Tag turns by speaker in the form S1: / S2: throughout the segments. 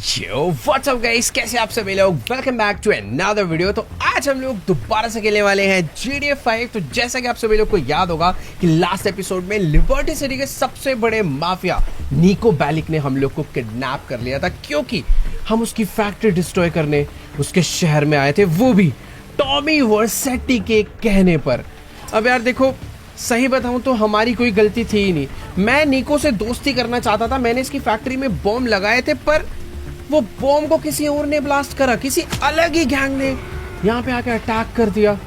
S1: Yo what's up guys, कैसे आप सभी लोग। Welcome back to another video. तो आज हम लोग दोबारा से खेलने वाले हैं GTA 5। तो जैसा कि आप सभी लोग को याद होगा कि लास्ट एपिसोड में लिबर्टी सिटी के सबसे बड़े माफिया निको बेलिक ने हम लोग को किडनैप कर लिया था, क्योंकि हम उसकी फैक्ट्री डिस्ट्रॉय करने उसके शहर में आए थे, वो भी टॉमी वर्सेटी के कहने पर। अब यार देखो, सही बताऊं तो हमारी कोई गलती थी ही नहीं। मैं निको से दोस्ती करना चाहता था, मैंने इसकी फैक्ट्री में बॉम्ब लगाए थे, पर वो बॉम्ब को किसी और ने ब्लास्ट करा, किसी अलग ही गैंग ने यहाँ पे आके अटैक कर दिया।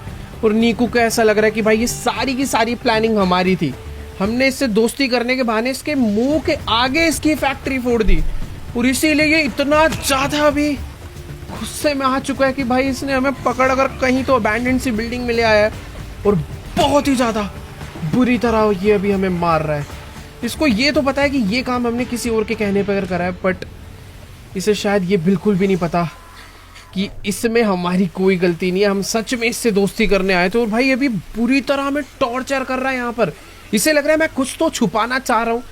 S1: और निको को ऐसा लग रहा है कि भाई ये सारी की सारी प्लानिंग हमारी थी। हमने इससे दोस्ती करने के बहाने इसके मुंह के आगे इसकी फैक्ट्री फोड़ दी, और इसीलिए ये इतना ज्यादा अभी गुस्से में आ चुका है कि भाई इसने हमें पकड़ कर कहीं तो अबैंडन सी बिल्डिंग में ले आया है, और बहुत ही ज्यादा बुरी तरह ये अभी हमें मार रहा है। इसको ये तो पता है कि ये काम हमने किसी और के कहने पर करा है, बट इसे शायद ये बिल्कुल भी नहीं पता कि इसमें हमारी कोई गलती नहीं है। हम सच में इससे दोस्ती करने आए थे, और भाई अभी बुरी तरह हमें टॉर्चर कर रहा है यहाँ पर। इसे लग रहा है मैं कुछ तो छुपाना चाह रहा हूँ,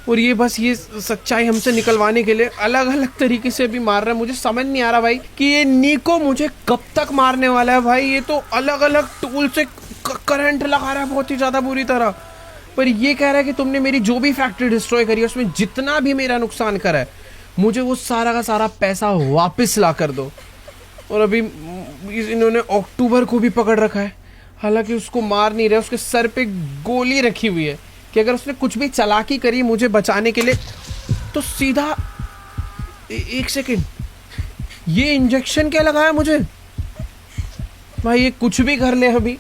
S1: और ये बस ये सच्चाई हमसे निकलवाने के लिए अलग अलग तरीके से भी मार रहा है। मुझे समझ नहीं आ रहा भाई कि ये निको मुझे कब तक मारने वाला है। भाई ये तो अलग अलग टूल से करंट लगा रहा है बहुत ही ज्यादा बुरी तरह, पर ये कह रहा है कि तुमने मेरी जो भी फैक्ट्री डिस्ट्रॉय करी है उसमें जितना भी मेरा नुकसान करा है, मुझे वो सारा का सारा पैसा वापस ला कर दो। और अभी इन्होंने अक्टूबर को भी पकड़ रखा है, हालांकि उसको मार नहीं रहे, उसके सर पे गोली रखी हुई है कि अगर उसने कुछ भी चालाकी करी मुझे बचाने के लिए तो सीधा एक सेकेंड, ये इंजेक्शन क्या लगाया मुझे। भाई ये कुछ भी कर ले अभी।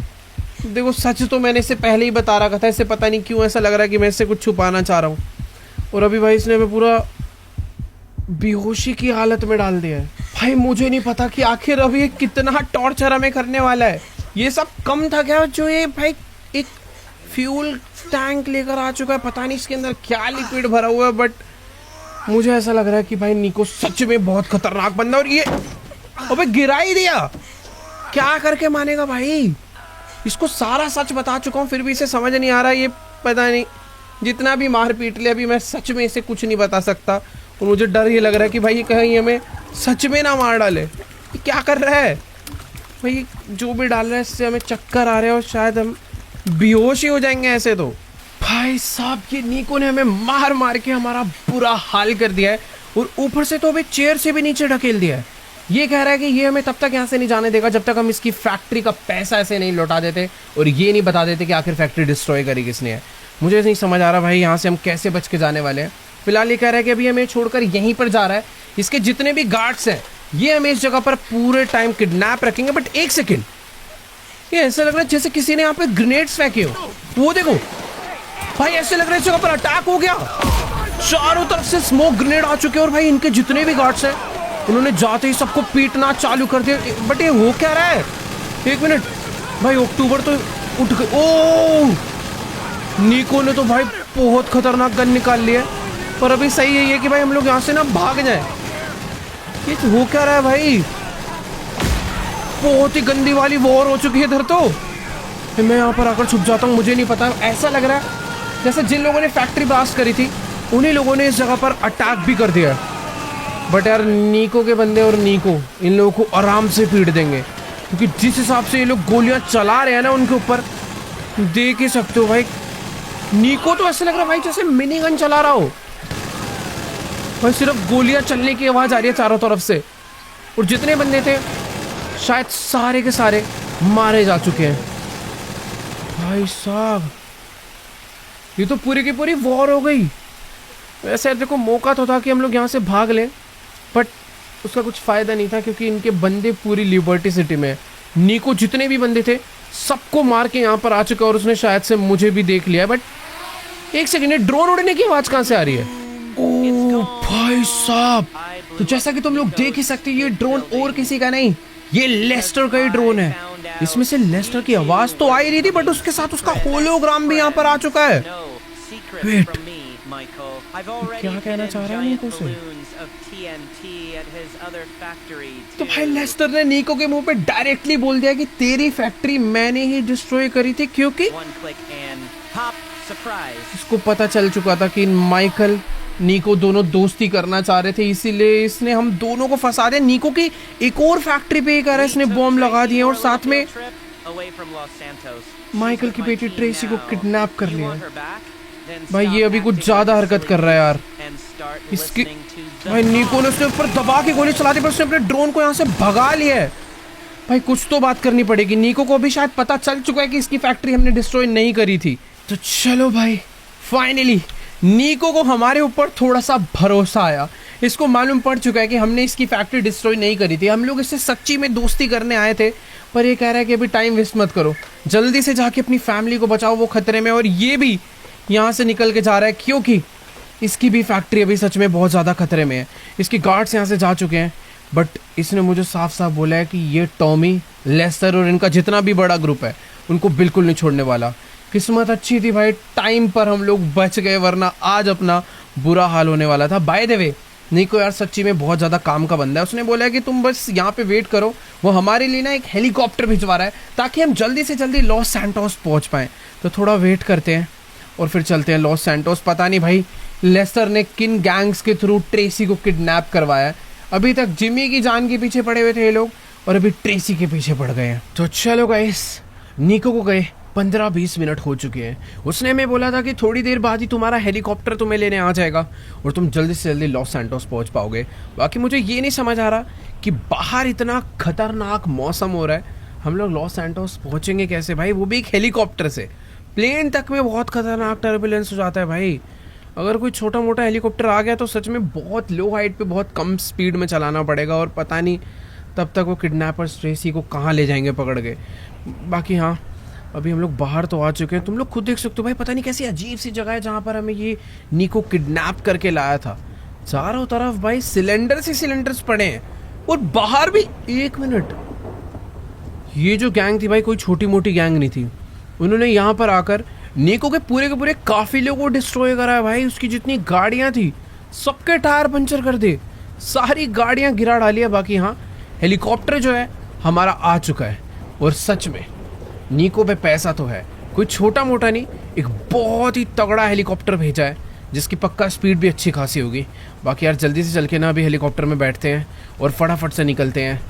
S1: देखो सच तो मैंने इसे पहले ही बता रखा था, इसे पता नहीं क्यों ऐसा लग रहा है कि मैं इससे कुछ छुपाना चाह रहा हूँ। और अभी भाई इसने हमें पूरा बेहोशी की हालत में डाल दिया है। भाई मुझे नहीं पता कि आखिर अभी ये कितना टॉर्चर हमें करने वाला है। ये सब कम था क्या जो ये भाई एक फ्यूल टैंक लेकर आ चुका है, पता नहीं इसके अंदर क्या लिक्विड भरा हुआ है, बट मुझे ऐसा लग रहा है कि भाई निको सच में बहुत खतरनाक बंदा। और ये अबे गिरा ही दिया, क्या करके मानेगा भाई। इसको सारा सच बता चुका हूँ फिर भी इसे समझ नहीं आ रहा। ये पता नहीं जितना भी मार पीट ले, अभी मैं सच में इसे कुछ नहीं बता सकता। और मुझे डर ये लग रहा है कि भाई ये कहीं हमें सच में ना मार डाले। ये क्या कर रहा है भाई, जो भी डाल रहा है इससे हमें चक्कर आ रहे हैं और शायद हम बेहोश ही हो जाएंगे ऐसे। तो भाई साहब ये निको ने हमें मार मार के हमारा बुरा हाल कर दिया है, और ऊपर से तो अभी चेयर से भी नीचे ढकेल दिया है। ये कह रहा है कि ये हमें तब तक यहाँ से नहीं जाने देगा जब तक हम इसकी फैक्ट्री का पैसा ऐसे नहीं लौटा देते, और ये नहीं बता देते कि आखिर फैक्ट्री डिस्ट्रॉय करी किसने है। मुझे नहीं समझ आ रहा भाई यहाँ से हम कैसे बच के जाने वाले हैं। फिलहाल ये कह रहा है कि अभी हमें छोड़कर यहीं पर जा रहा है। इसके जितने भी गार्ड्स हैं ये हमें इस जगह पर पूरे टाइम किडनैप रखेंगे। बट एक सेकेंड, ये ऐसा लग रहा है जैसे किसी ने यहाँ पे ग्रेनेड्स फेंके हो। वो देखो भाई, ऐसे लग रहा है इस जगह पर अटैक हो गया, चारों तरफ से स्मोक ग्रेनेड आ चुके हैं, और भाई इनके जितने भी गार्ड्स हैं उन्होंने जाते ही सबको पीटना चालू कर दिया। बट ये हो क्या रहा है, एक मिनट भाई, अक्टूबर तो उठ गई। ओ निको ने तो भाई बहुत खतरनाक गन निकाल लिया, पर अभी सही है ये कि भाई हम लोग यहाँ से ना भाग जाए। ये तो हो क्या रहा है भाई, बहुत ही गंदी वाली वॉर हो चुकी है इधर। तो मैं यहाँ पर आकर छुप जाता हूँ, मुझे नहीं पता। ऐसा लग रहा है जैसे जिन लोगों ने फैक्ट्री ब्लास्ट करी थी उन्हीं लोगों ने इस जगह पर अटैक भी कर दिया। बट यार निको के बंदे और निको इन लोगों को आराम से पीट देंगे, क्योंकि जिस हिसाब से ये लोग गोलियां चला रहे हैं ना उनके ऊपर, देख ही सकते हो भाई। निको तो ऐसा लग रहा है भाई जैसे मिनी गन चला रहा हो भाई, सिर्फ गोलियां चलने की आवाज आ रही है चारों तरफ से। और जितने बंदे थे शायद सारे के सारे मारे जा चुके हैं। भाई साहब ये तो पूरी की पूरी वॉर हो गई। वैसे देखो मौका तो था कि हम लोग यहाँ से भाग लें, बट उसका कुछ फ़ायदा नहीं था, क्योंकि इनके बंदे पूरी लिबर्टी सिटी में। निको जितने भी बंदे थे सबको मार के यहाँ पर आ चुका, और उसने शायद से मुझे भी देख लिया। बट एक सेकेंड, ड्रोन उड़ने की आवाज़ कहाँ से आ रही है। ओ भाई साहब, तो जैसा कि तुम लोग देख ही सकते, ये ड्रोन और किसी का नहीं, ये लेस्टर का ही ड्रोन है। इसमें से लेस्टर की आवाज़ तो आ ही रही थी, बट उसके साथ उसका होलोग्राम भी यहाँ पर आ चुका है। वेट, क्या कहना चाह रहा है निको से। तो भाई लेस्टर ने निको के मुंह पे डायरेक्टली बोल दिया कि तेरी फैक्ट्री मैंने ही डिस्ट्रॉय करी थी, क्योंकि इसको पता चल चुका था कि माइकल नीको दोनों दोस्ती करना चाह रहे थे, इसीलिए इसने हम दोनों को फंसा दिया। नीको की एक और फैक्ट्री पे एक इसने बॉम्ब लगा दिए और साथ में माइकल की बेटी ट्रेसी को किडनैप कर लिया। भाई ये अभी कुछ ज्यादा हरकत कर रहा है यार। इसकी भाई नीको ने उसके ऊपर दबा के गोली चला दी, पर उसने अपने ड्रोन को यहाँ से भगा लिया है। भाई कुछ तो बात करनी पड़ेगी। नीको को भी शायद पता चल चुका है कि इसकी फैक्ट्री हमने डिस्ट्रॉय नहीं करी थी। तो चलो भाई फाइनली नीको को हमारे ऊपर थोड़ा सा भरोसा आया। इसको मालूम पड़ चुका है कि हमने इसकी फैक्ट्री डिस्ट्रॉय नहीं करी थी, हम लोग इससे सच्ची में दोस्ती करने आए थे। पर ये कह रहा है कि अभी टाइम वेस्ट मत करो, जल्दी से जाके अपनी फैमिली को बचाओ, वो खतरे में। और ये भी यहाँ से निकल के जा रहा है क्योंकि इसकी भी फैक्ट्री अभी सच में बहुत ज़्यादा खतरे में है। इसके गार्ड्स यहाँ से जा चुके हैं, बट इसने मुझे साफ साफ बोला है कि ये टॉमी, लेस्टर और इनका जितना भी बड़ा ग्रुप है उनको बिल्कुल नहीं छोड़ने वाला। किस्मत अच्छी थी भाई, टाइम पर हम लोग बच गए, वरना आज अपना बुरा हाल होने वाला था। बाय द वे नीको यार सच्ची में बहुत ज़्यादा काम का बंदा है। उसने बोला है कि तुम बस यहाँ पे वेट करो, वो हमारे लिए ना एक हेलीकॉप्टर भिजवा रहा है ताकि हम जल्दी से जल्दी लॉस सैंटोस पहुँच पाएँ। तो थोड़ा वेट करते हैं और फिर चलते हैं लॉस सैंटोस। पता नहीं भाई लेस्टर ने किन गैंग्स के थ्रू ट्रेसी को किडनैप करवाया है। अभी तक जिमी की जान के पीछे पड़े हुए थे ये लोग और अभी ट्रेसी के पीछे पड़ गए हैं। तो चलो गाइस, नीको को गए 15-20 मिनट हो चुके हैं। उसने हमें बोला था कि थोड़ी देर बाद ही तुम्हारा हेलीकॉप्टर तुम्हें लेने आ जाएगा और तुम जल्दी से जल्दी लॉस सैंटोस पहुंच पाओगे। बाकी मुझे ये नहीं समझ आ रहा कि बाहर इतना खतरनाक मौसम हो रहा है, हम लोग लॉस सैंटोस पहुंचेंगे कैसे भाई, वो भी एक हेलीकॉप्टर से। प्लेन तक में बहुत खतरनाक टर्बुलेंस हो जाता है भाई। अगर कोई छोटा मोटा हेलीकॉप्टर आ गया तो सच में बहुत लो हाइट पे बहुत कम स्पीड में चलाना पड़ेगा और पता नहीं तब तक वो किडनैपर्स ट्रेसी को कहाँ ले जाएंगे पकड़ के। बाकी हाँ, अभी हम लोग बाहर तो आ चुके हैं, तुम लोग खुद देख सकते हो भाई। पता नहीं कैसी अजीब सी जगह है जहाँ पर हमें ये नीको किडनैप करके लाया था। चारों तरफ भाई सिलेंडर से सिलेंडर्स पड़े हैं और बाहर भी। एक मिनट, ये जो गैंग थी भाई कोई छोटी मोटी गैंग नहीं थी। उन्होंने यहाँ पर आकर नीको के पूरे काफिले को डिस्ट्रॉय करा है भाई। उसकी जितनी गाड़ियाँ थी सबके टायर पंचर कर दे, सारी गाड़ियाँ गिरा डाली है। बाकी हाँ, हेलीकॉप्टर जो है हमारा आ चुका है और सच में नीको पे पैसा तो है, कोई छोटा मोटा नहीं, एक बहुत ही तगड़ा हेलीकॉप्टर भेजा है जिसकी पक्का स्पीड भी अच्छी खासी होगी। बाकी यार जल्दी से चल के ना अभी हेलीकॉप्टर में बैठते हैं और फटाफट से निकलते हैं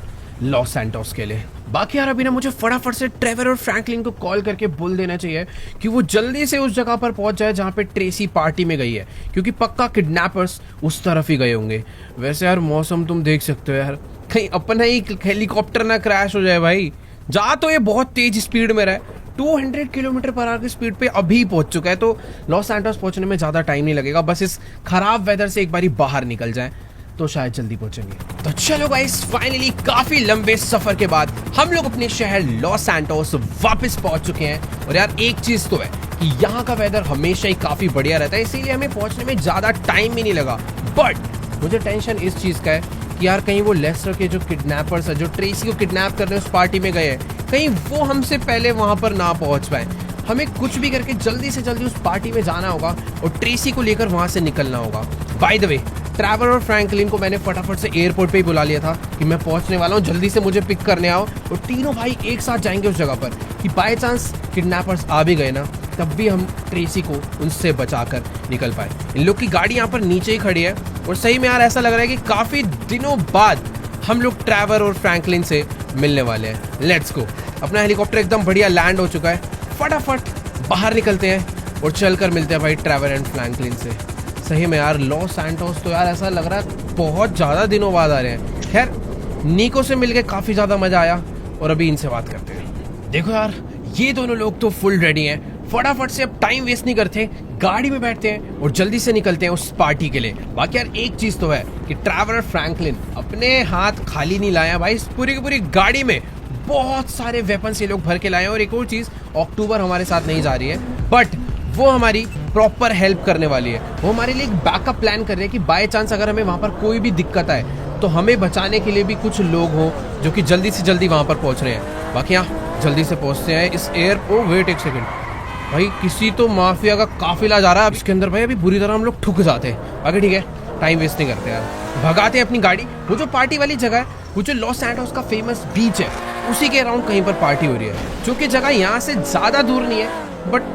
S1: लॉस सैंटोस के लिए। बाकी यार अभी ना मुझे फटाफट से ट्रेवर और फ्रैंकलिन को कॉल करके बोल देना चाहिए कि वो जल्दी से उस जगह पर पहुंच जाए जहाँ पे ट्रेसी पार्टी में गई है, क्योंकि पक्का किडनैपर्स उस तरफ ही गए होंगे। वैसे यार मौसम तुम देख सकते हो यार, कहीं अपना ही हेलीकॉप्टर ना क्रैश हो जाए भाई। जा तो ये बहुत तेज स्पीड में रहा है, 200 किलोमीटर पर आवर की स्पीड पे अभी पहुंच चुका है। तो लॉस सैंटोस पहुंचने में ज़्यादा टाइम नहीं लगेगा, बस इस खराब वेदर से एक बारी बाहर निकल जाए तो शायद जल्दी पहुंचेंगे। तो चलो गाइस, फाइनली काफी लंबे सफर के बाद हम लोग अपने शहर लॉस सैंटोस वापस पहुंच चुके हैं। और यार एक चीज तो है कि यहाँ का वेदर हमेशा ही काफी बढ़िया रहता है, इसीलिए हमें पहुंचने में ज्यादा टाइम भी नहीं लगा। बट मुझे टेंशन इस चीज का है कि यार कहीं वो लेस्टर के जो किडनैपर्स है, जो ट्रेसी को किडनैप करने उस पार्टी में गए हैं, कहीं वो हमसे पहले वहां पर ना पहुंच पाए। हमें कुछ भी करके जल्दी से जल्दी उस पार्टी में जाना होगा और ट्रेसी को लेकर वहां से निकलना होगा। बाय द वे, ट्रैवर और फ्रैंकलिन को मैंने फटाफट से एयरपोर्ट पे ही बुला लिया था कि मैं पहुंचने वाला हूं, जल्दी से मुझे पिक करने आओ। और तीनों भाई एक साथ जाएंगे उस जगह पर कि बाय चांस किडनैपर्स आ भी गए ना, तब भी हम ट्रेसी को उनसे बचाकर निकल पाए। इन लोग की गाड़ी यहाँ पर नीचे ही खड़ी है और सही में यार ऐसा लग रहा है कि काफ़ी दिनों बाद हम लोग ट्रैवर और फ्रैंकलिन से मिलने वाले हैं। Let's go. अपना हेलीकॉप्टर एकदम बढ़िया लैंड हो चुका है, फटाफट बाहर निकलते हैं और चलकर मिलते हैं भाई ट्रैवर एंड फ्रैंकलिन से। सही में यार लॉस सैंटोस तो यार ऐसा लग रहा है बहुत ज़्यादा दिनों बाद आ रहे हैं। खैर नीको से मिलके काफ़ी ज़्यादा मज़ा आया और अभी इनसे बात करते हैं। देखो यार ये दोनों लोग तो फुल रेडी हैं, फटाफट से अब टाइम वेस्ट नहीं करते, गाड़ी में बैठते हैं और जल्दी से निकलते हैं उस पार्टी के लिए। बाकी यार एक चीज़ तो है कि ट्रैवर और फ्रैंकलिन अपने हाथ खाली नहीं लाया भाई, इस पूरी की पूरी गाड़ी में बहुत सारे वेपन्स ये लोग भर के लाए हैं। और एक और चीज़, अक्टूबर हमारे साथ नहीं जा रही है, बट वो हमारी प्रॉपर हेल्प करने वाली है। वो हमारे लिए एक बैकअप प्लान कर रहे हैं कि बाय चांस अगर हमें वहाँ पर कोई भी दिक्कत आए तो हमें बचाने के लिए भी कुछ लोग हों जो कि जल्दी से जल्दी वहाँ पर पहुँच रहे हैं। बाकी यहाँ जल्दी से पहुँचते हैं इस एयरपोर्ट। वेट एक सेकेंड भाई, किसी तो माफिया का काफिला जा रहा है इसके अंदर भाई, अभी बुरी तरह हम लोग ठुक जाते हैं। आगे ठीक है, टाइम वेस्ट नहीं करते यार, भगाते हैं अपनी गाड़ी। वो जो पार्टी वाली जगह है, वो जो लॉस सैंटोस का फेमस बीच है, उसी के अराउंड कहीं पर पार्टी हो रही है, जो कि जगह यहाँ से ज़्यादा दूर नहीं है, बट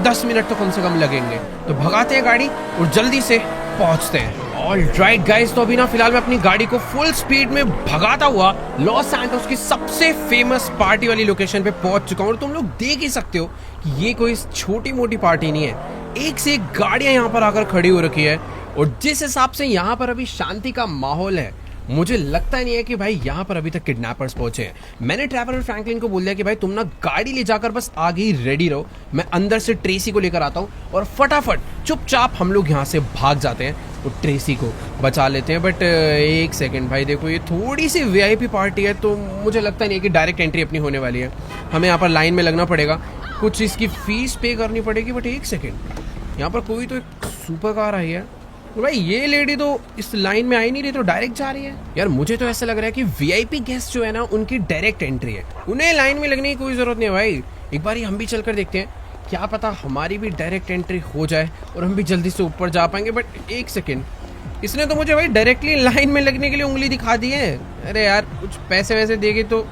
S1: 10 मिनट तो कम से कम लगेंगे। तो भगाते हैं गाड़ी और जल्दी से पहुंचते हैं। ऑलराइट गाइस, तो अभी ना फिलहाल मैं अपनी गाड़ी को फुल स्पीड में भगाता हुआ लॉस सैंटोस की सबसे फेमस पार्टी वाली लोकेशन पे पहुंच चुका हूं। और तुम लोग देख ही सकते हो कि ये कोई छोटी मोटी पार्टी नहीं है, एक से एक गाड़ियां यहाँ पर आकर खड़ी हो रखी है। और जिस हिसाब से यहाँ पर अभी शांति का माहौल है, मुझे लगता नहीं है कि भाई यहाँ पर अभी तक किडनैपर्स पहुंचे हैं। मैंने ट्रैवर और फ्रैंकलिन को बोल दिया कि भाई तुम ना गाड़ी ले जाकर बस आगे ही रेडी रहो, मैं अंदर से ट्रेसी को लेकर आता हूँ और फटाफट चुपचाप हम लोग यहाँ से भाग जाते हैं और ट्रेसी को बचा लेते हैं। बट एक सेकंड भाई, देखो ये थोड़ी सी वीआईपी पार्टी है, तो मुझे लगता नहीं है कि डायरेक्ट एंट्री अपनी होने वाली है। हमें यहाँ पर लाइन में लगना पड़ेगा, कुछ इसकी फीस पे करनी पड़ेगी। बट एक सेकेंड, यहाँ पर कोई तो एक सुपर कार आई है भाई, ये लेडी तो इस लाइन में आई नहीं रही, तो डायरेक्ट जा रही है। यार मुझे तो ऐसा लग रहा है कि वीआईपी गेस्ट जो है ना, उनकी डायरेक्ट एंट्री है, उन्हें लाइन में लगने की कोई जरूरत नहीं है भाई। एक बार हम भी चलकर देखते हैं, क्या पता हमारी भी डायरेक्ट एंट्री हो जाए और हम भी जल्दी से ऊपर जा पाएंगे। बट एक सेकेंड, इसने तो मुझे भाई डायरेक्टली लाइन में लगने के लिए उंगली दिखा दी है। अरे यार कुछ पैसे वैसे देगी तो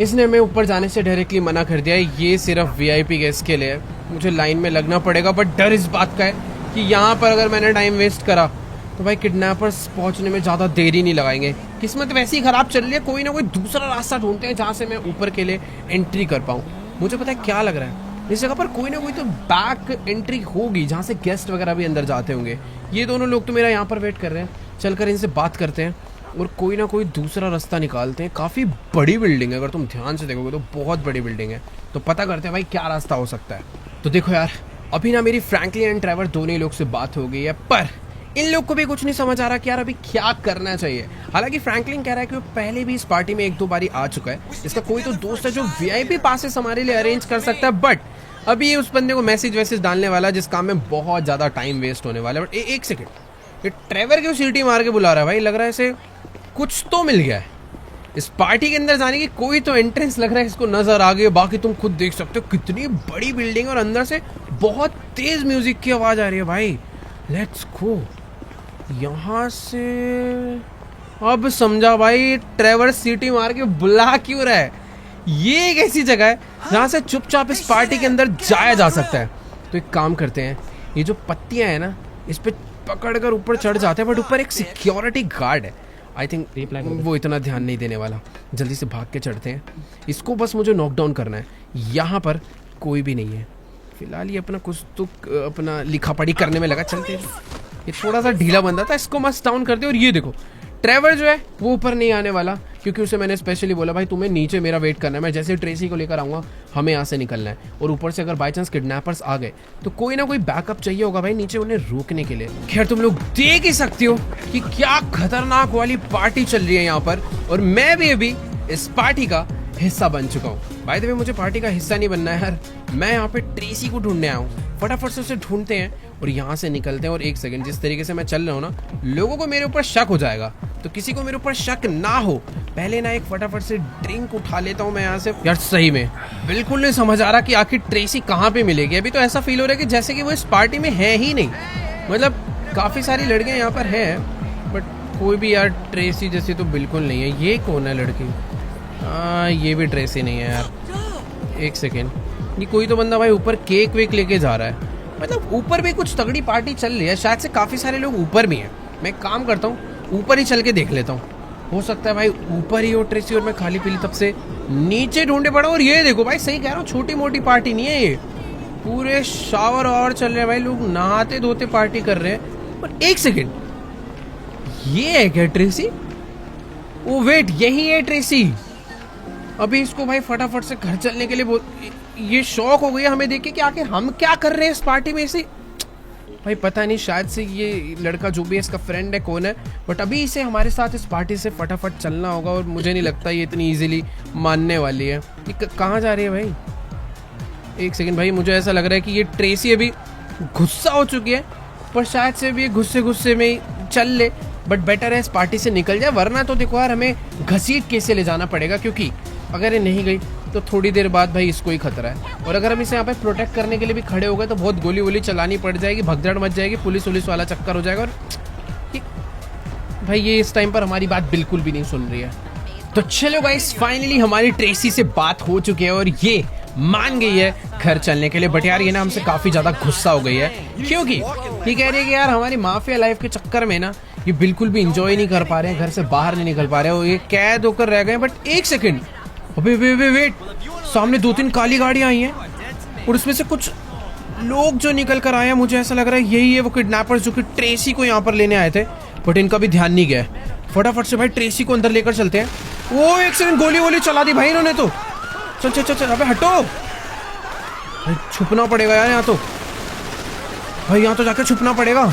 S1: इसने हमें ऊपर जाने से डायरेक्टली मना कर दिया है। ये सिर्फ वीआईपी गेस्ट के लिए है, मुझे लाइन में लगना पड़ेगा। बट डर इस बात का है कि यहाँ पर अगर मैंने टाइम वेस्ट करा तो भाई किडनैपर्स पहुँचने में ज़्यादा देरी नहीं लगाएंगे। किस्मत वैसी ही ख़राब चल रही है, कोई ना कोई दूसरा रास्ता ढूंढते हैं जहाँ से मैं ऊपर के लिए एंट्री कर पाऊँ। मुझे पता है क्या लग रहा है, इस जगह पर कोई ना कोई तो बैक एंट्री होगी जहाँ से गेस्ट वगैरह भी अंदर जाते होंगे। ये दोनों लोग तो मेरा यहाँ पर वेट कर रहे हैं, चलकर इनसे बात करते हैं और कोई ना कोई दूसरा रास्ता निकालते हैं। काफ़ी बड़ी बिल्डिंग है, अगर तुम ध्यान से देखोगे तो बहुत बड़ी बिल्डिंग है। तो पता करते हैं भाई क्या रास्ता हो सकता है। तो देखो यार, अभी ना मेरी फ्रैंकलिन एंड ट्रैवर दोनों ही लोग से बात हो गई है, पर इन लोग को भी कुछ नहीं समझ आ रहा कि यार अभी क्या करना चाहिए। हालांकि फ्रैंकलिन कह रहा है कि वो पहले भी इस पार्टी में एक दो बारी आ चुका है, इसका कोई तो दोस्त है जो वीआईपी पासेस हमारे लिए अरेंज कर सकता है। बट अभी ये उस बंदे को मैसेज वैसेज डालने वाला है जिस काम में बहुत ज़्यादा टाइम वेस्ट होने वाला है। बट एक सेकेंड, ये ट्रैवर क्यों सीटी मार के बुला रहा है भाई? लग रहा है इसे कुछ तो मिल गया है। इस पार्टी के अंदर जाने की कोई तो एंट्रेंस लग रहा है इसको नजर आ गई। बाकी तुम खुद देख सकते हो कितनी बड़ी बिल्डिंग और अंदर से बहुत तेज म्यूजिक की आवाज आ रही है भाई। Let's go. यहाँ से अब समझा भाई, ट्रैवर सीटी मार के बुला क्यों रहा है। ये एक ऐसी जगह है जहाँ से चुपचाप इस पार्टी के अंदर जाया जा सकता है। तो एक काम करते हैं, ये जो पत्तियां है ना, इस पे पकड़कर ऊपर चढ़ जाते हैं। बट ऊपर एक सिक्योरिटी गार्ड है, आई थिंक वो इतना ध्यान नहीं देने वाला। जल्दी से भाग के चढ़ते हैं, इसको बस मुझे नॉकडाउन करना है। यहाँ पर कोई भी नहीं है फिलहाल, ये अपना कुछ तो अपना लिखा पढ़ी करने में लगा। चलते हैं, ये थोड़ा सा ढीला बंदा था, इसको मस्त डाउन करते। और ये देखो ट्रैवर जो है वो ऊपर नहीं आने वाला, क्योंकि उसे मैंने स्पेशली बोला भाई तुम्हें नीचे मेरा वेट करना है, मैं जैसे ट्रेसी को लेकर आऊँगा हमें यहाँ से निकलना है। और ऊपर से अगर बाई चांस किडनैपर्स आ गए तो कोई ना कोई बैकअप चाहिए होगा भाई नीचे उन्हें रोकने के लिए। खैर तुम लोग देख ही सकते हो कि क्या खतरनाक वाली पार्टी चल रही है यहाँ पर, और मैं भी अभी इस पार्टी का हिस्सा बन चुका हूँ। बाय द वे मुझे पार्टी का हिस्सा नहीं बनना है यार, मैं यहाँ पे ट्रेसी को ढूंढने आया हूँ। फटाफट से उसे ढूंढते हैं और यहाँ से निकलते हैं। और एक सेकंड, जिस तरीके से मैं चल रहा हूँ ना, लोगों को मेरे ऊपर शक हो जाएगा, तो किसी को मेरे ऊपर शक ना हो पहले ना एक फटाफट से ड्रिंक उठा लेता हूँ मैं यहाँ से। यार सही में बिल्कुल नहीं समझ आ रहा कि आखिर ट्रेसी कहाँ पे मिलेगी। अभी तो ऐसा फील हो रहा है कि जैसे कि वो इस पार्टी में है ही नहीं। मतलब काफ़ी सारी लड़कियाँ यहाँ पर हैं बट कोई भी यार ट्रेसी जैसी तो बिल्कुल नहीं है। ये कौन है लड़की? ये भी ट्रेसी नहीं है यार। एक सेकेंड, ये कोई तो बंदा भाई ऊपर केक वेक लेके जा रहा है। मतलब ऊपर भी कुछ तगड़ी पार्टी चल रही है, शायद से काफ़ी सारे लोग ऊपर भी हैं। मैं एक काम करता हूँ, ऊपर ही चल के देख लेता हूँ, हो सकता है भाई ऊपर ही हो ट्रेसी और मैं खाली पीली तब से नीचे ढूंढे पड़ा। और ये देखो भाई, सही कह रहा हूँ, छोटी मोटी पार्टी नहीं है ये, पूरे शावर और चल रहे हैं भाई, लोग नहाते धोते पार्टी कर रहे हैं। और एक सेकेंड, ये है क्या ट्रेसी? ओ वेट, यही है ट्रेसी। अभी इसको भाई फटाफट से घर चलने के लिए बोल। ये शौक हो गया हमें देख के कि आखिर हम क्या कर रहे हैं इस पार्टी में। इसे भाई पता नहीं, शायद से ये लड़का जो भी है इसका फ्रेंड है, कौन है, बट अभी इसे हमारे साथ इस पार्टी से फटाफट चलना होगा। और मुझे नहीं लगता ये इतनी इजीली मानने वाली है। ये कहाँ जा रही है भाई? एक सेकंड भाई, मुझे ऐसा लग रहा है कि ये ट्रेसी अभी गुस्सा हो चुकी है, पर शायद से भी गुस्से में ही चल ले। बट बेटर है इस पार्टी से निकल जाए, वरना तो देखो यार हमें घसीट के से ले जाना पड़ेगा, क्योंकि अगर ये नहीं गई तो थोड़ी देर बाद भाई इसको ही खतरा है। और अगर हम इसे यहाँ पे प्रोटेक्ट करने के लिए भी खड़े हो गए तो बहुत गोली वोली चलानी पड़ जाएगी, भगदड़ मच जाएगी, पुलिस वुलिस वाला चक्कर हो जाएगा। और भाई ये इस टाइम पर हमारी बात बिल्कुल भी नहीं सुन रही है। तो चलो गाइस, फाइनली हमारी ट्रेसी से बात हो चुकी है और ये मान गई है घर चलने के लिए। बट यार ये ना हमसे काफी ज्यादा गुस्सा हो गई है, क्योंकि ये कह रही है कि यार हमारी माफिया लाइफ के चक्कर में ना ये बिल्कुल भी इंजॉय नहीं कर पा रहे हैं, घर से बाहर नहीं निकल पा रहे हैं, ये कैद होकर रह गए। बट एक सेकंड, अबे वेट, सामने 2-3 काली गाड़ियां आई हैं और उसमें से कुछ लोग जो निकल कर आए हैं, मुझे ऐसा लग रहा है यही है वो किडनैपर्स जो कि ट्रेसी को यहाँ पर लेने आए थे। बट इनका भी ध्यान नहीं गया है। फटाफट से भाई ट्रेसी को अंदर लेकर चलते हैं। वो एक सेकंड, गोली वोली चला दी भाई इन्होंने तो। चल अबे हटो भाई, छुपना पड़ेगा यार यहाँ तो। भाई यहाँ तो जाकर छुपना पड़ेगा।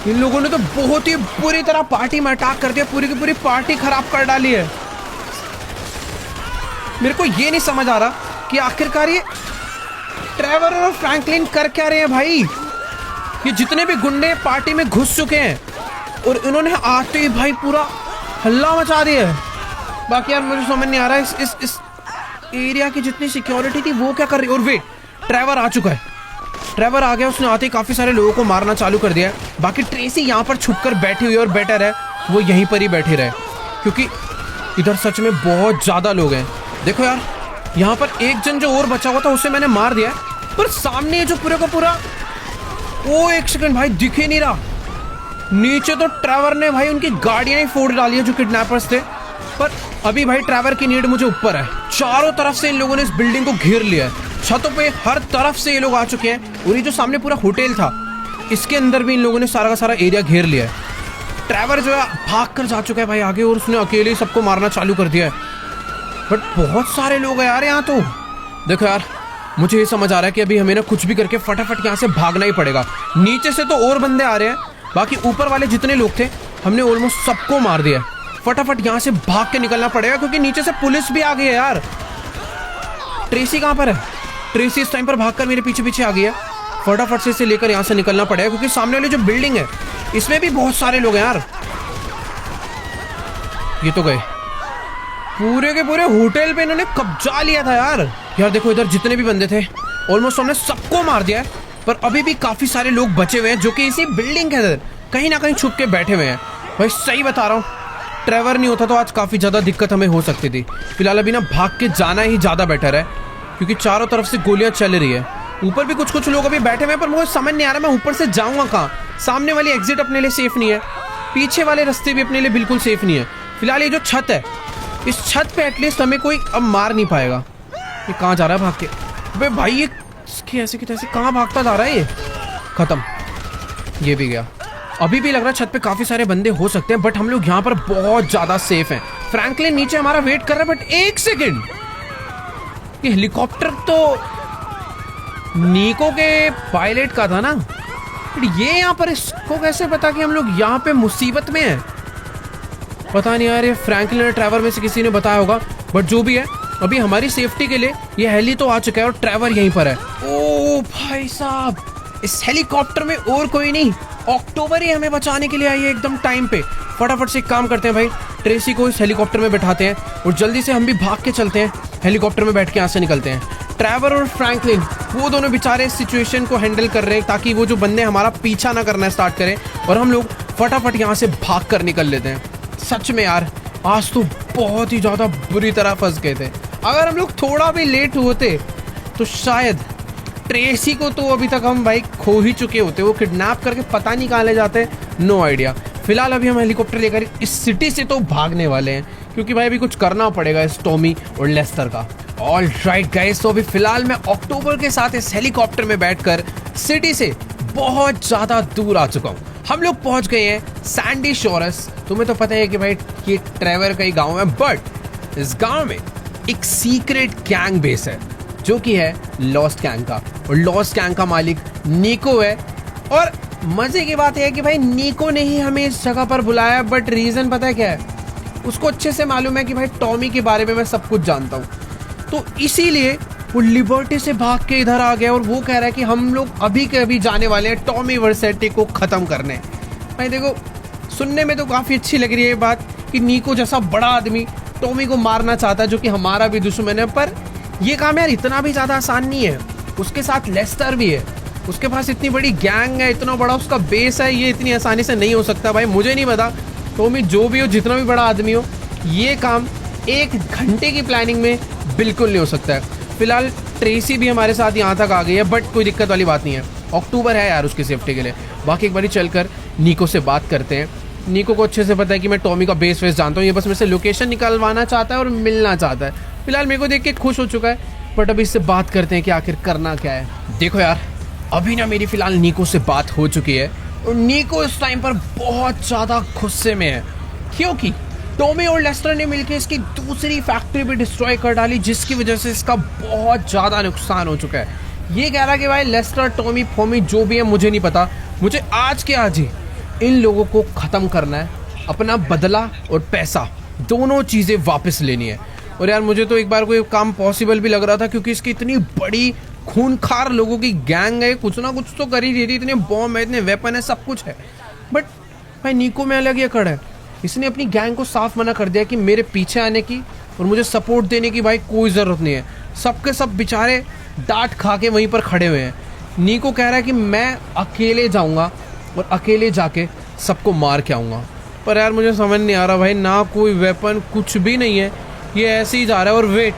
S1: इन लोगों ने तो बहुत ही बुरी तरह पार्टी में अटैक कर दिया, पूरी की पूरी पार्टी खराब कर डाली है। मेरे को ये नहीं समझ आ रहा कि आखिरकार ये ट्रेवर और फ्रैंकलिन कर क्या रहे हैं भाई। ये जितने भी गुंडे पार्टी में घुस चुके हैं और इन्होंने आते ही भाई पूरा हल्ला मचा दिया है। बाकी यार मुझे समझ नहीं आ रहा है इस एरिया की जितनी सिक्योरिटी थी वो क्या कर रही है। और वे ट्रेवर आ चुका है, ट्रेवर आ गया, उसने आते ही काफी सारे लोगों को मारना चालू कर दिया है। बाकी ट्रेसी यहाँ पर छुपकर बैठी हुई है और बेटर है वो यहीं पर ही बैठी रहे, क्योंकि इधर सच में बहुत ज्यादा लोग हैं। देखो यार यहाँ पर एक जन जो और बचा हुआ था उसे मैंने मार दिया, पर सामने जो पूरे का पूरा, वो एक सेकंड भाई दिख ही नहीं रहा। नीचे तो ट्रेवर ने भाई उनकी गाड़ियां ही फोड़ डाली है जो किडनैपर्स थे। पर अभी भाई ट्रेवर की नीड मुझे ऊपर है। चारों तरफ से इन लोगों ने इस बिल्डिंग को घेर लिया है, छतों पे हर तरफ से ये लोग आ चुके हैं। और ये जो सामने पूरा होटल था इसके अंदर भी इन लोगों ने सारा का सारा एरिया घेर लिया है। ट्रेवर जो है भाग कर जा चुका है भाई आगे, और उसने अकेले ही सबको मारना चालू कर दिया है। बट बहुत सारे लोग हैं यार यहाँ तो। देखो यार मुझे ये समझ आ रहा है कि अभी हमें ना कुछ भी करके फटाफट यहाँ से भागना ही पड़ेगा। नीचे से तो और बंदे आ रहे हैं, बाकी ऊपर वाले जितने लोग थे हमने ऑलमोस्ट सबको मार दिया। फटाफट यहाँ से भाग के निकलना पड़ेगा क्योंकि नीचे से पुलिस भी आ गई है यार। ट्रेसी कहाँ पर है? ट्रेसी इस टाइम पर भागकर मेरे पीछे पीछे आ गई है। फटाफट से इसे लेकर यहाँ से निकलना पड़ेगा क्योंकि सामने वाली जो बिल्डिंग है इसमें भी बहुत सारे लोग हैं यार। ये तो गए, पूरे के पूरे होटल पे इन्होंने कब्जा लिया था यार। यार देखो इधर जितने भी बंदे थे ऑलमोस्ट हमने सबको मार दिया है, पर अभी भी काफी सारे लोग बचे हुए हैं जो कि इसी बिल्डिंग के अंदर कहीं ना कहीं छुप के बैठे हुए हैं। भाई सही बता रहा हूँ, ट्रेवर नहीं होता तो आज काफी ज्यादा दिक्कत हमें हो सकती थी। फिलहाल अभी ना भाग के जाना ही ज्यादा बेटर है क्योंकि चारों तरफ से गोलियां चल रही है। ऊपर भी कुछ लोग अभी बैठे हुए हैं, पर मुझे समझ नहीं आ रहा मैं ऊपर से जाऊंगा कहाँ। सामने वाली एग्जिट अपने लिए सेफ नहीं है, पीछे वाले रास्ते भी अपने लिए बिल्कुल सेफ नहीं है। फिलहाल ये जो छत है, इस छत पे एटलीस्ट हमें कोई अब मार नहीं पाएगा। ये कहाँ जा रहा है भाग के? अबे भाई ये ऐसे की तैसे कहाँ भागता जा रहा है? ये खत्म, ये भी गया। अभी भी लग रहा है छत पे काफी सारे बंदे हो सकते हैं, बट हम लोग यहाँ पर बहुत ज्यादा सेफ हैं। फ्रैंकलिन नीचे हमारा वेट कर रहा है, बट एक सेकेंड, ये हेलीकॉप्टर तो नीको के पायलट का था ना, ये यहाँ पर इसको कैसे पता कि हम लोग यहाँ पे मुसीबत में हैं? पता नहीं यार, ये फ्रैंकलिन और ट्रेवर में से किसी ने बताया होगा, बट जो भी है अभी हमारी सेफ्टी के लिए ये हेली तो आ चुका है और ट्रेवर यहीं पर है। ओ भाई साहब, इस हेलीकॉप्टर में और कोई नहीं, अक्टूबर ही हमें बचाने के लिए आई है एकदम टाइम पे। फटाफट से एक काम करते हैं भाई, ट्रेसी को इस हेलीकॉप्टर में बैठाते हैं और जल्दी से हम भी भाग के चलते हैं, हेलीकॉप्टर में बैठ के यहाँ से निकलते हैं। ट्रेवर और फ्रैंकलिन वो दोनों बेचारे इस सिचुएशन को हैंडल कर रहे हैं ताकि वो जो बंदे हमारा पीछा ना करना स्टार्ट करें और हम लोग फटाफट यहाँ से भाग कर निकल लेते हैं। सच में यार आज तो बहुत ही ज़्यादा बुरी तरह फंस गए थे। अगर हम लोग थोड़ा भी लेट होते तो शायद ट्रेसी को तो अभी तक हम भाई खो ही चुके होते, वो किडनैप करके पता नहीं कहाँ ले जाते, नो आइडिया। फिलहाल अभी हम हेलीकॉप्टर लेकर इस सिटी से तो भागने वाले हैं क्योंकि भाई अभी कुछ करना पड़ेगा इस टॉमी और लेस्टर का। ऑल राइट गाइस, तो अभी फिलहाल मैं अक्टूबर के साथ इस हेलीकॉप्टर में बैठकर सिटी से बहुत ज़्यादा दूर आ चुका हूँ। हम लोग पहुँच गए हैं सैंडी शोरस। तुम्हें तो पता है कि भाई ये ट्रेवर का ही गाँव है, बट इस गाँव में एक सीक्रेट गैंग बेस है जो कि है लॉस्ट गैंग का, और लॉस्ट गैंग का मालिक नीको है। और मजे की बात है कि भाई नीको ने ही हमें इस जगह पर बुलाया, बट रीजन पता है क्या है? उसको अच्छे से मालूम है कि भाई टॉमी के बारे में मैं सब कुछ जानता हूँ, तो इसीलिए वो लिबर्टी से भाग के इधर आ गया और वो कह रहा है कि हम लोग अभी के अभी जाने वाले हैं टॉमी वर्सेटी को खत्म करने। भाई देखो, सुनने में तो काफी अच्छी लग रही है ये बात कि नीको जैसा बड़ा आदमी टॉमी को मारना चाहता है जो कि हमारा भी दुश्मन है, पर ये काम यार इतना भी ज्यादा आसान नहीं है। उसके साथ लेस्टर भी है, उसके पास इतनी बड़ी गैंग है, इतना बड़ा उसका बेस है, ये इतनी आसानी से नहीं हो सकता। भाई मुझे नहीं पता, टॉमी जो भी हो, जितना भी बड़ा आदमी हो, ये काम 1 घंटे की प्लानिंग में बिल्कुल नहीं हो सकता है। फिलहाल ट्रेसी भी हमारे साथ यहाँ तक आ गई है, बट कोई दिक्कत वाली बात नहीं है। अक्टूबर है यार उसकी सेफ्टी के लिए। बाकी एक बारी चलकर नीको से बात करते हैं। नीको को अच्छे से पता है कि मैं टॉमी का बेस वेस जानता हूँ, ये बस मेरे से लोकेशन निकलवाना चाहता है और मिलना चाहता है। फिलहाल मेरे को देख के खुश हो चुका है, बट अभी इससे बात करते हैं कि आखिर करना क्या है। देखो यार, अभी ना मेरी फिलहाल नीको से बात हो चुकी है और नीको इस टाइम पर बहुत ज़्यादा गुस्से में है, क्योंकि टॉमी और लेस्टर ने मिलकर इसकी दूसरी फैक्ट्री भी डिस्ट्रॉय कर डाली, जिसकी वजह से इसका बहुत ज़्यादा नुकसान हो चुका है। ये कह रहा है कि भाई लेस्टर, टॉमी, फोमी जो भी है मुझे नहीं पता, मुझे आज के आज ही इन लोगों को ख़त्म करना है, अपना बदला और पैसा दोनों चीज़ें वापस लेनी है। और यार मुझे तो एक बार कोई काम पॉसिबल भी लग रहा था, क्योंकि इसकी इतनी बड़ी खूनखार लोगों की गैंग है, कुछ ना कुछ तो कर ही रही थी, इतने बॉम्ब है, इतने वेपन है, सब कुछ है। बट भाई नीको में अलग ये अकड़ है, इसने अपनी गैंग को साफ मना कर दिया कि मेरे पीछे आने की और मुझे सपोर्ट देने की भाई कोई ज़रूरत नहीं है। सबके सब बेचारे डांट खा के वहीं पर खड़े हुए हैं। नीको कह रहा है कि मैं अकेले जाऊंगा और अकेले जाके सबको मार के आऊँगा। पर यार मुझे समझ नहीं आ रहा भाई, ना कोई वेपन, कुछ भी नहीं है, ये ऐसे ही जा रहा है। और वेट,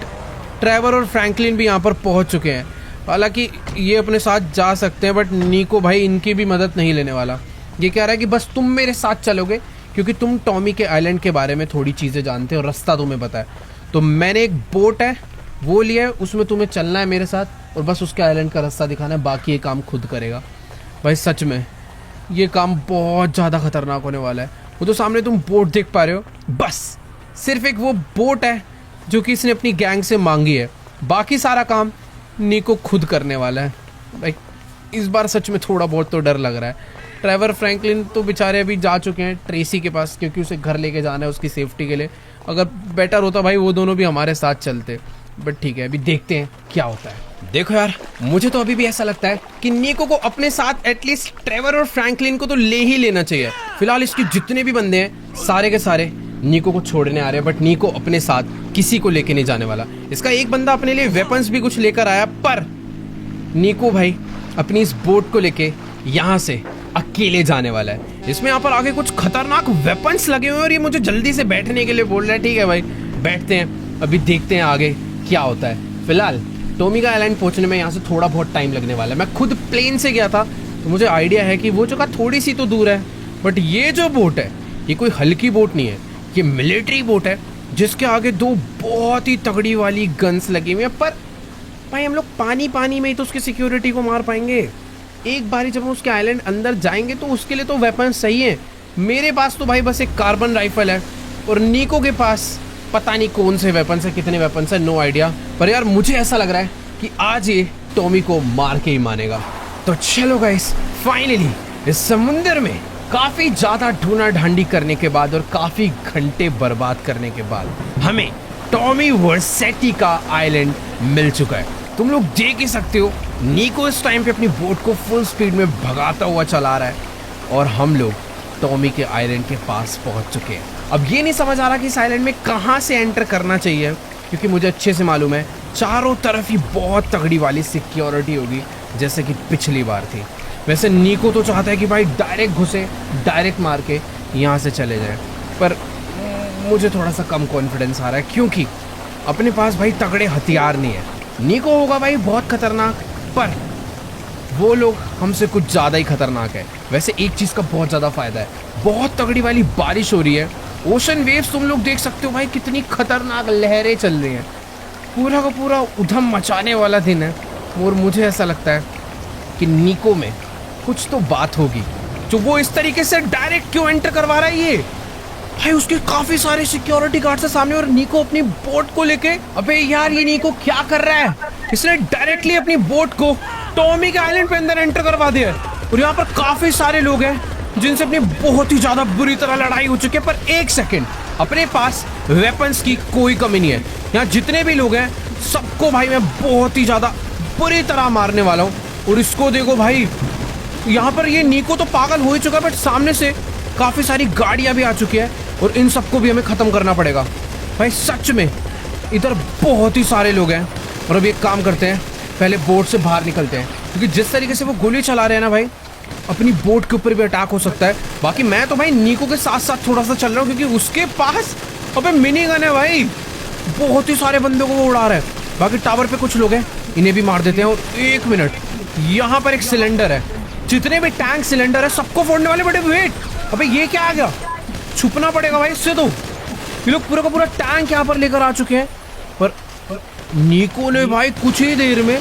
S1: ट्रेवर और फ्रैंकलिन भी यहाँ पर पहुँच चुके हैं। हालांकि ये अपने साथ जा सकते हैं, बट नीको भाई इनकी भी मदद नहीं लेने वाला। ये कह रहा है कि बस तुम मेरे साथ चलोगे, क्योंकि तुम टॉमी के आइलैंड के बारे में थोड़ी चीज़ें जानते हो, रास्ता तुम्हें पता है। तो मैंने एक बोट है वो लिया है, उसमें तुम्हें चलना है मेरे साथ और बस उसके आइलैंड का रास्ता दिखाना है, बाकी ये काम खुद करेगा। भाई सच में ये काम बहुत ज़्यादा खतरनाक होने वाला है। वो तो सामने तुम बोट देख पा रहे हो, बस सिर्फ एक वो बोट है जो कि इसने अपनी गैंग से मांगी है, बाकी सारा काम नीको खुद करने वाला है। भाई इस बार सच में थोड़ा बहुत तो डर लग रहा है। ट्रेवर, फ्रैंकलिन तो बेचारे अभी जा चुके हैं ट्रेसी के पास, क्योंकि उसे घर लेके जाना है उसकी सेफ्टी के लिए। अगर बेटर होता भाई वो दोनों भी हमारे साथ चलते, बट ठीक है, अभी देखते हैं क्या होता है। देखो यार, मुझे तो अभी भी ऐसा लगता है कि नीको को अपने साथ एटलीस्ट ट्रेवर और फ्रैंकलिन को तो ले ही लेना चाहिए। फिलहाल इसके जितने भी बंदे हैं सारे के सारे नीको को छोड़ने आ रहे हैं, बट नीको अपने साथ किसी को लेके नहीं जाने वाला। इसका एक बंदा अपने लिए वेपन्स भी कुछ लेकर आया, पर नीको भाई अपनी इस बोट को लेके यहाँ से अकेले जाने वाला है। इसमें यहाँ पर आगे कुछ खतरनाक वेपन्स लगे हुए हैं और ये मुझे जल्दी से बैठने के लिए बोल रहा है। ठीक है भाई, बैठते हैं, अभी देखते हैं आगे क्या होता है। फिलहाल टॉमी का आइलैंड पहुंचने में यहाँ से थोड़ा बहुत टाइम लगने वाला है। मैं खुद प्लेन से गया था तो मुझे आइडिया है कि वो जगह थोड़ी सी तो दूर है, बट ये जो बोट है ये कोई हल्की बोट नहीं है, ये मिलिट्री बोट है जिसके आगे दो बहुत ही तगड़ी वाली गन्स लगी हुई है। पर भाई हम लोग पानी पानी में ही तो उसकी सिक्योरिटी को मार पाएंगे। एक बारी जब हम उसके आइलैंड अंदर जाएंगे तो उसके लिए तो वेपन सही है। मेरे पास तो भाई बस एक कार्बन राइफल है और नीको के पास पता नहीं कौन से वेपन है, कितने वेपन है, नो आइडिया। पर यार मुझे ऐसा लग रहा है कि आज ये टॉमी को मार के ही मानेगा। तो चलो गाइस, फाइनली इस समुंदर में काफी ज्यादा ढूंढा ढांडी करने के बाद और काफी घंटे बर्बाद करने के बाद हमें टॉमी वर्सेटी का आइलैंड मिल चुका है। तुम लोग देख ही सकते हो, नीको इस टाइम पे अपनी बोट को फुल स्पीड में भगाता हुआ चला रहा है और हम लोग टॉमी के आइलैंड के पास पहुंच चुके हैं। अब ये नहीं समझ आ रहा कि इस आइलैंड में कहाँ से एंटर करना चाहिए, क्योंकि मुझे अच्छे से मालूम है चारों तरफ ही बहुत तगड़ी वाली सिक्योरिटी होगी, जैसे कि पिछली बार थी। वैसे नीको तो चाहता है कि भाई डायरेक्ट घुसे, डायरेक्ट मार के यहाँ से चले जाए, पर मुझे थोड़ा सा कम कॉन्फिडेंस आ रहा है, क्योंकि अपने पास भाई तगड़े हथियार नहीं है। नीको होगा भाई बहुत खतरनाक, पर वो लोग हमसे कुछ ज़्यादा ही खतरनाक है। वैसे एक चीज़ का बहुत ज़्यादा फ़ायदा है, बहुत तगड़ी वाली बारिश हो रही है, ओशन वेव्स तुम लोग देख सकते हो भाई, कितनी खतरनाक लहरें चल रही हैं। पूरा का पूरा उधम मचाने वाला दिन है और मुझे ऐसा लगता है कि नीको में कुछ तो बात होगी, जो वो इस तरीके से डायरेक्ट क्यों एंटर करवा रहा है। ये भाई उसके काफी सारे सिक्योरिटी गार्ड है सामने और नीको अपनी बोट को लेके, अबे यार ये नीको क्या कर रहा है, इसने डायरेक्टली अपनी बोट को टॉमी के आइलैंड पे अंदर एंटर करवा दिया और यहाँ पर काफी सारे लोग हैं जिनसे अपनी बहुत ही ज्यादा बुरी तरह लड़ाई हो चुकी है। पर एक सेकेंड, अपने पास वेपन्स की कोई कमी नहीं है। यहाँ जितने भी लोग हैं सबको भाई मैं बहुत ही ज्यादा बुरी तरह मारने वाला हूँ। और इसको देखो भाई, यहाँ पर ये नीको तो पागल हो ही चुका है, बट सामने से काफी सारी गाड़ियां भी आ चुकी है और इन सबको भी हमें खत्म करना पड़ेगा। भाई सच में इधर बहुत ही सारे लोग हैं और अब एक काम करते हैं, पहले बोट से बाहर निकलते हैं, क्योंकि जिस तरीके से वो गोली चला रहे हैं ना भाई, अपनी बोट के ऊपर भी अटैक हो सकता है। बाकी मैं तो भाई नीको के साथ साथ थोड़ा सा चल रहा हूँ, क्योंकि उसके पास अबे मिनी गन है भाई, बहुत ही सारे बंदों को वो उड़ा रहा है। बाकी टावर पे कुछ लोग हैं, इन्हें भी मार देते हैं। और एक मिनट, यहाँ पर एक सिलेंडर है, जितने भी टैंक सिलेंडर है सबको फोड़ने वाले। बड़े वेट, अबे ये क्या आ गया? छुपना पड़ेगा भाई इससे। तो ये लोग पूरा का पूरा टैंक यहाँ पर लेकर आ चुके हैं। पर निको ने भाई कुछ ही देर में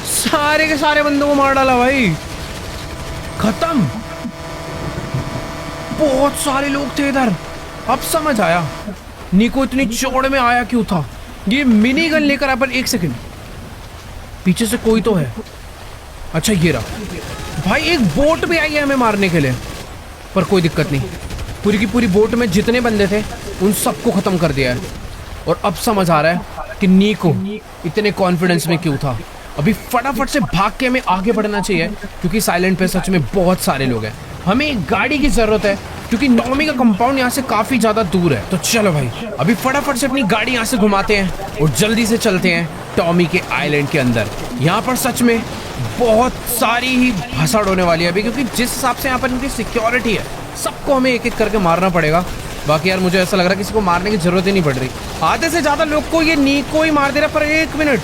S1: सारे के सारे बंदों को मार डाला भाई, खत्म। बहुत सारे लोग थे इधर। अब समझ आया निको इतनी चौड़ में आया क्यों था। ये मिनी गन लेकर आया। पर एक सेकंड, पीछे से कोई तो है। अच्छा ये रहा भाई, एक बोट भी आई है हमें मारने के लिए। पर कोई दिक्कत नहीं, पूरी की पूरी बोट में जितने बंदे थे उन सबको खत्म कर दिया है। और अब समझ आ रहा है कि निको इतने कॉन्फिडेंस में क्यों था। अभी फटाफट से भाग के हमें आगे बढ़ना चाहिए, क्योंकि साइलेंट पे सच में बहुत सारे लोग हैं। हमें एक गाड़ी की जरूरत है, क्योंकि टॉमी का कंपाउंड यहाँ से काफी ज्यादा दूर है। तो चलो भाई, अभी फटाफट से अपनी गाड़ी यहाँ से घुमाते हैं और जल्दी से चलते हैं टॉमी के आइलैंड के अंदर। यहाँ पर सच में बहुत सारी ही भसड़ होने वाली है अभी, क्योंकि जिस हिसाब से यहाँ पर इनकी सिक्योरिटी है, सबको हमें एक एक करके मारना पड़ेगा। बाकी यार मुझे ऐसा लग रहा है किसी को मारने की जरूरत ही नहीं पड़ रही। आधे से ज्यादा लोग को ये निको ही मार दे रहा है। पर एक मिनट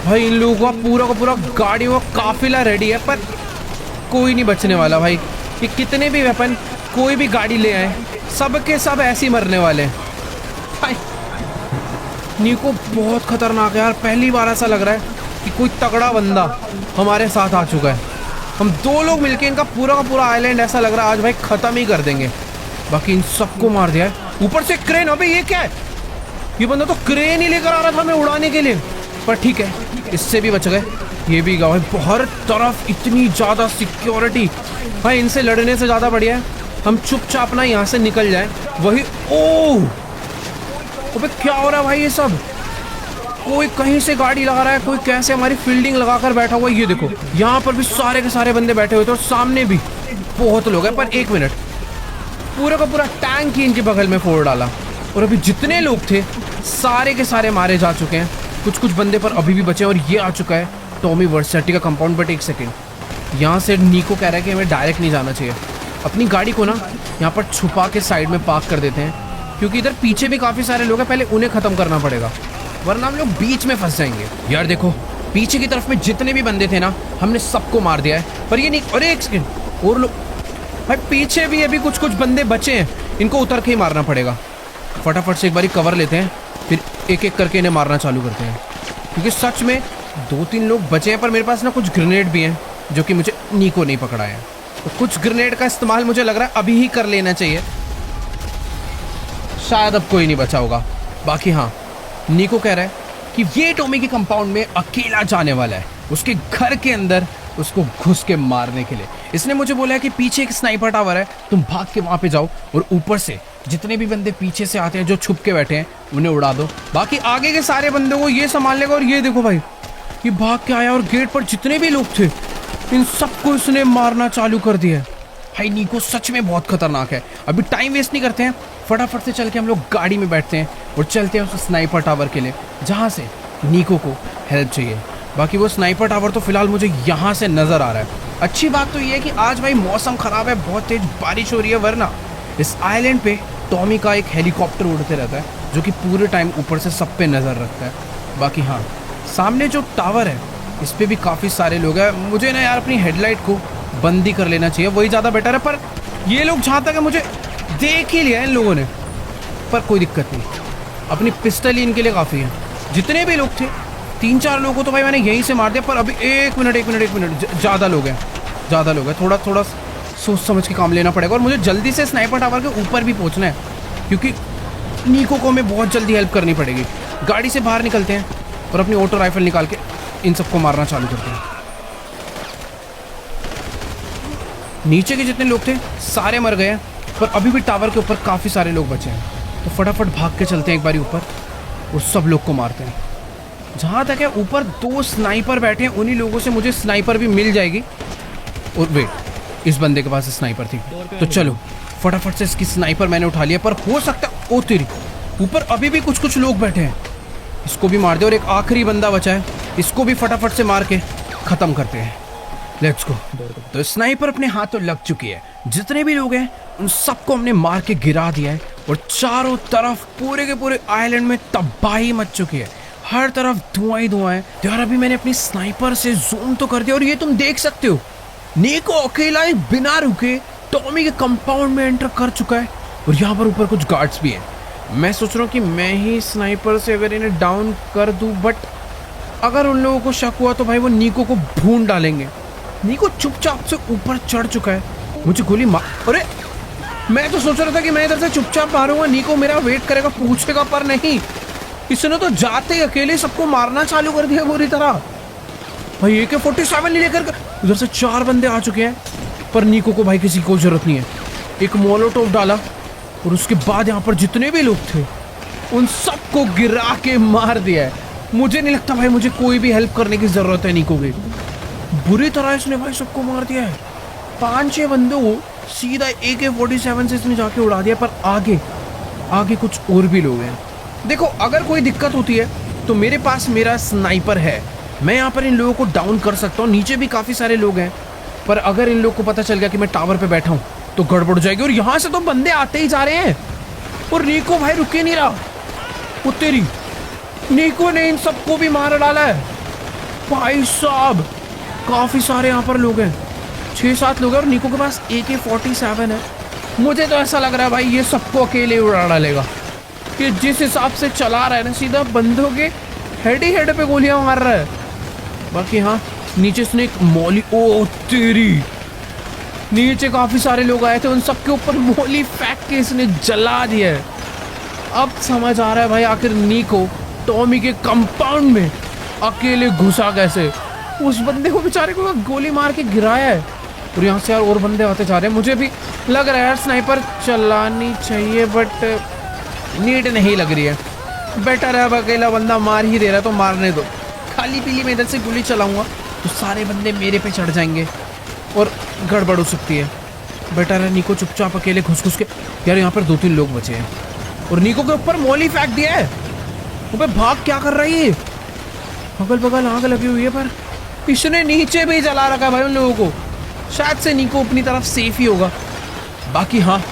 S1: भाई, इन लोगों का पूरा गाड़ियों का काफिला रेडी है, पर कोई नहीं बचने वाला भाई। कि कितने भी वेपन कोई भी गाड़ी ले आए, सब के सब ऐसे ही मरने वाले हैं भाई। निको बहुत खतरनाक है यार। पहली बार ऐसा लग रहा है कि कोई तगड़ा बंदा हमारे साथ आ चुका है। हम दो लोग मिलके इनका पूरा का पूरा आइलैंड ऐसा लग रहा है आज भाई खत्म ही कर देंगे। बाकी इन सबको मार दिया है। ऊपर से क्रेन, अबे ये क्या है? ये बंदा तो क्रेन ही लेकर आ रहा था हमें उड़ाने के लिए। पर ठीक है, इससे भी बच गए। ये भी गाँव है, हर तरफ इतनी ज्यादा सिक्योरिटी भाई। इनसे लड़ने से ज्यादा बढ़िया है हम चुपचाप ना यहाँ से निकल जाए। वही ओह, अबे क्या हो रहा है भाई? ये सब कोई कहीं से गाड़ी लगा रहा है, कोई कैसे हमारी फील्डिंग लगाकर बैठा हुआ है। ये देखो, यहाँ पर भी सारे के सारे बंदे बैठे हुए थे और सामने भी बहुत लोग हैं। पर एक मिनट, पूरा का पूरा टैंक ही इनके बगल में फोड़ डाला। और अभी जितने लोग थे सारे के सारे मारे जा चुके हैं। कुछ कुछ बंदे पर अभी भी बचे हैं। और ये आ चुका है टॉमी वर्सेटी का कंपाउंड। बट एक सेकेंड, यहाँ से निको कह रहा है कि हमें डायरेक्ट नहीं जाना चाहिए। अपनी गाड़ी को ना यहाँ पर छुपा के साइड में पार्क कर देते हैं, क्योंकि इधर पीछे भी काफ़ी सारे लोग हैं। पहले उन्हें ख़त्म करना पड़ेगा, वरना हम लोग बीच में फंस जाएंगे। यार देखो, पीछे की तरफ में जितने भी बंदे थे ना, हमने सबको मार दिया है। पर ये नहीं, अरे एक सेकेंड और लोग भाई, पीछे भी अभी कुछ कुछ बंदे बचे हैं। इनको उतर के ही मारना पड़ेगा। फटाफट से एक बारी कवर लेते हैं, फिर एक एक करके इन्हें मारना चालू करते हैं, क्योंकि सच में 2-3 लोग बचे हैं। पर मेरे पास ना कुछ ग्रेनेड भी हैं, जो कि मुझे निको नहीं पकड़ा है। तो कुछ ग्रेनेड का इस्तेमाल मुझे लग रहा है अभी ही कर लेना चाहिए। शायद अब कोई नहीं बचा होगा। बाकी हाँ, निको कह रहा है कि ये टॉमी के कंपाउंड में अकेला जाने वाला है, उसके घर के अंदर उसको घुस के मारने के लिए। इसने मुझे बोला है कि पीछे एक स्नाइपर टावर है, तुम भाग के वहां पे जाओ और ऊपर से जितने भी बंदे पीछे से आते हैं जो छुप के बैठे हैं उन्हें उड़ा दो। बाकी आगे के सारे बंदों को ये संभाल लेगा। और ये देखो भाई, ये भाग के आया और गेट पर जितने भी लोग थे इन सबको इसने मारना चालू कर दिया। भाई निको सच में बहुत खतरनाक है। अभी टाइम वेस्ट नहीं करते हैं, फटाफट से चल के हम लोग गाड़ी में बैठते हैं और चलते हैं उस स्नाइपर टावर के लिए, जहाँ से निको को हेल्प चाहिए। बाकी वो स्नाइपर टावर तो फिलहाल मुझे यहाँ से नज़र आ रहा है। अच्छी बात तो ये है कि आज भाई मौसम ख़राब है, बहुत तेज बारिश हो रही है, वरना इस आइलैंड पे टॉमी का एक हेलीकॉप्टर उड़ते रहता है, जो कि पूरे टाइम ऊपर से सब पे नज़र रखता है। बाकी हाँ, सामने जो टावर है इस पर भी काफ़ी सारे लोग हैं। मुझे ना यार अपनी हेडलाइट को बंद ही कर लेना चाहिए, वही ज़्यादा बेटर है। पर ये लोग जहाँ तक है मुझे देख ही लिया इन लोगों ने। पर कोई दिक्कत नहीं, अपनी पिस्टल ही इनके लिए काफ़ी है। जितने भी लोग थे 3-4 लोगों को तो भाई मैंने यहीं से मार दिया। पर अभी एक मिनट ज़्यादा लोग हैं। थोड़ा सोच समझ के काम लेना पड़ेगा। और मुझे जल्दी से स्नाइपर टावर के ऊपर भी पहुंचना है, क्योंकि निको को हमें बहुत जल्दी हेल्प करनी पड़ेगी। गाड़ी से बाहर निकलते हैं और अपनी ऑटो राइफल निकाल के इन सबको मारना चालू करते हैं। नीचे के जितने लोग थे सारे मर गए हैं, पर अभी भी टावर के ऊपर काफ़ी सारे लोग बचे हैं। तो फटाफट भाग के चलते हैं एक बारी ऊपर और सब लोग को मारते हैं। जहाँ तक है ऊपर 2 स्नाइपर बैठे हैं, उन्हीं लोगों से मुझे स्नाइपर भी मिल जाएगी। और वेट, इस बंदे के पास स्नाइपर थी, तो चलो फटाफट से इसकी स्नाइपर मैंने उठा लिया। पर हो सकता है, ओ तेरी, ऊपर अभी भी कुछ लोग बैठे हैं, इसको भी मार दे। और एक आखिरी बंदा बचा है, इसको भी फटाफट से मार के ख़त्म करते हैं। Let's go. तो स्नाइपर अपने हाथों लग चुकी है। जितने भी लोग हैं उन सबको हमने मार के गिरा दिया है और चारों तरफ पूरे के पूरे आइलैंड में तबाही मच चुकी है। हर तरफ धुआं ही धुआं है। तो यार अभी मैंने अपनी स्नाइपर से जूम तो कर दिया और ये तुम देख सकते हो नीको अकेला ही बिना रुके टॉमी के कंपाउंड में एंटर कर चुका है और यहाँ पर ऊपर कुछ गार्ड्स भी हैं। मैं सोच रहा हूँ कि मैं ही स्नाइपर से अगर इन्हें डाउन कर दूँ, बट अगर उन लोगों को शक हुआ तो भाई वो नीको को भून डालेंगे। नीको चुपचाप से ऊपर चढ़ चुका है, मुझे गोली मार। अरे मैं तो सोच रहा था कि मैं इधर से चुपचाप मारूंगा, नीको मेरा वेट करेगा, पूछेगा, पर नहीं, इसने तो जाते ही अकेले सबको मारना चालू कर दिया बुरी तरह। भाई AK-47 लेकर उधर से 4 बंदे आ चुके हैं, पर नीको को भाई किसी को जरूरत नहीं है। एक मोलोटोव डाला और उसके बाद यहाँ पर जितने भी लोग थे उन सबको गिरा के मार दिया है। मुझे नहीं लगता भाई मुझे कोई भी हेल्प करने की जरूरत है नीको की, बुरी तरह इसने भाई सबको मार दिया है। 5-6 बंदों को सीधा AK-47 से इसने जाके उड़ा दिया, पर आगे कुछ और भी लोग हैं। देखो अगर कोई दिक्कत होती है तो मेरे पास मेरा स्नाइपर है, मैं यहाँ पर इन लोगों को डाउन कर सकता हूँ। नीचे भी काफ़ी सारे लोग हैं, पर अगर इन लोगों को पता चल गया कि मैं टावर पे बैठा हूँ तो गड़बड़ हो जाएगी। और यहाँ से तो बंदे आते ही जा रहे हैं और नीको भाई रुके नहीं रहा। वो तेरी नीको ने इन सबको भी मार डाला है भाई साहब। काफ़ी सारे यहाँ पर लोग हैं, 6-7 लोग हैं और नीको के पास AK-47 है। मुझे तो ऐसा लग रहा है भाई ये सबको अकेले उड़ा डालेगा। कि जिस हिसाब से चला रहा है ना, सीधा बंदों के हेड ही हेड पे गोलियां मार रहा है। बाकी हाँ नीचे इसने एक मौली, ओ तेरी, नीचे काफी सारे लोग आए थे, उन सबके ऊपर मौली फेंक के इसने जला दिया है। अब समझ आ रहा है भाई आखिर नीको टॉमी के कंपाउंड में अकेले घुसा कैसे। उस बंदे को बेचारे को गोली मार के गिराया है और यहाँ से यार और बंदे आते जा रहे हैं। मुझे भी लग रहा है यार स्नाइपर चलानी चाहिए, बट नीड नहीं लग रही है। बेटर है अब अकेला बंदा मार ही दे रहा है तो मारने दो। खाली पीली में इधर से गोली चलाऊंगा तो सारे बंदे मेरे पे चढ़ जाएंगे और गड़बड़ हो सकती है। बेटर है नीको चुपचाप अकेले घुस के। यार यहाँ पर 2-3 लोग बचे हैं और नीको के ऊपर मौली फेंक दिया है। वो भाग क्या कर रही है, अगल बगल आग लगी हुई है, पर इसने नीचे भी जला रखा है भाई उन लोगों को। शायद से नीको अपनी तरफ सेफ ही होगा। बाकी हाँ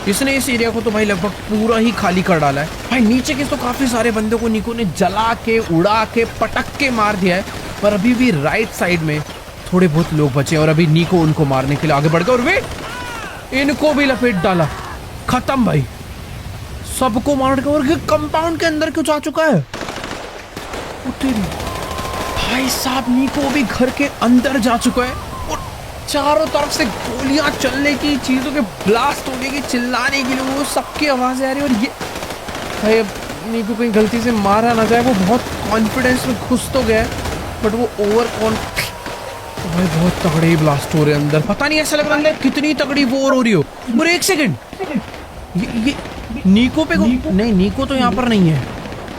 S1: इसने इस एरिया को तो भाई लगभग पूरा ही खाली कर डाला है। भाई नीचे के तो काफी सारे बंदों को नीको ने जला के, उड़ा के, पटक के मार दिया है, पर अभी भी राइट साइड में थोड़े बहुत लोग बचे और अभी नीको उनको मारने के लिए आगे बढ़ गया और वेट इनको भी लपेट डाला। खत्म भाई, सबको मार के। और कंपाउंड के अंदर क्यों जा चुका है भाई साहब। नीको भी घर के अंदर जा चुका है और चारों तरफ से गोलियां चलने की, चीजों के ब्लास्ट होने की, चिल्लाने की, लोगों सबकी आवाजें आ रही है। और ये भाई अब नीको कहीं गलती से मारा ना जाए। वो बहुत कॉन्फिडेंस में घुस तो गया बट वो भाई बहुत तगड़े ब्लास्ट हो रहे हैं अंदर। पता नहीं ऐसा लग रहा है कितनी तगड़ी वॉर हो रही हो। और एक सेकंड, ये नीको पे नहीं, नीको तो यहाँ पर नहीं है।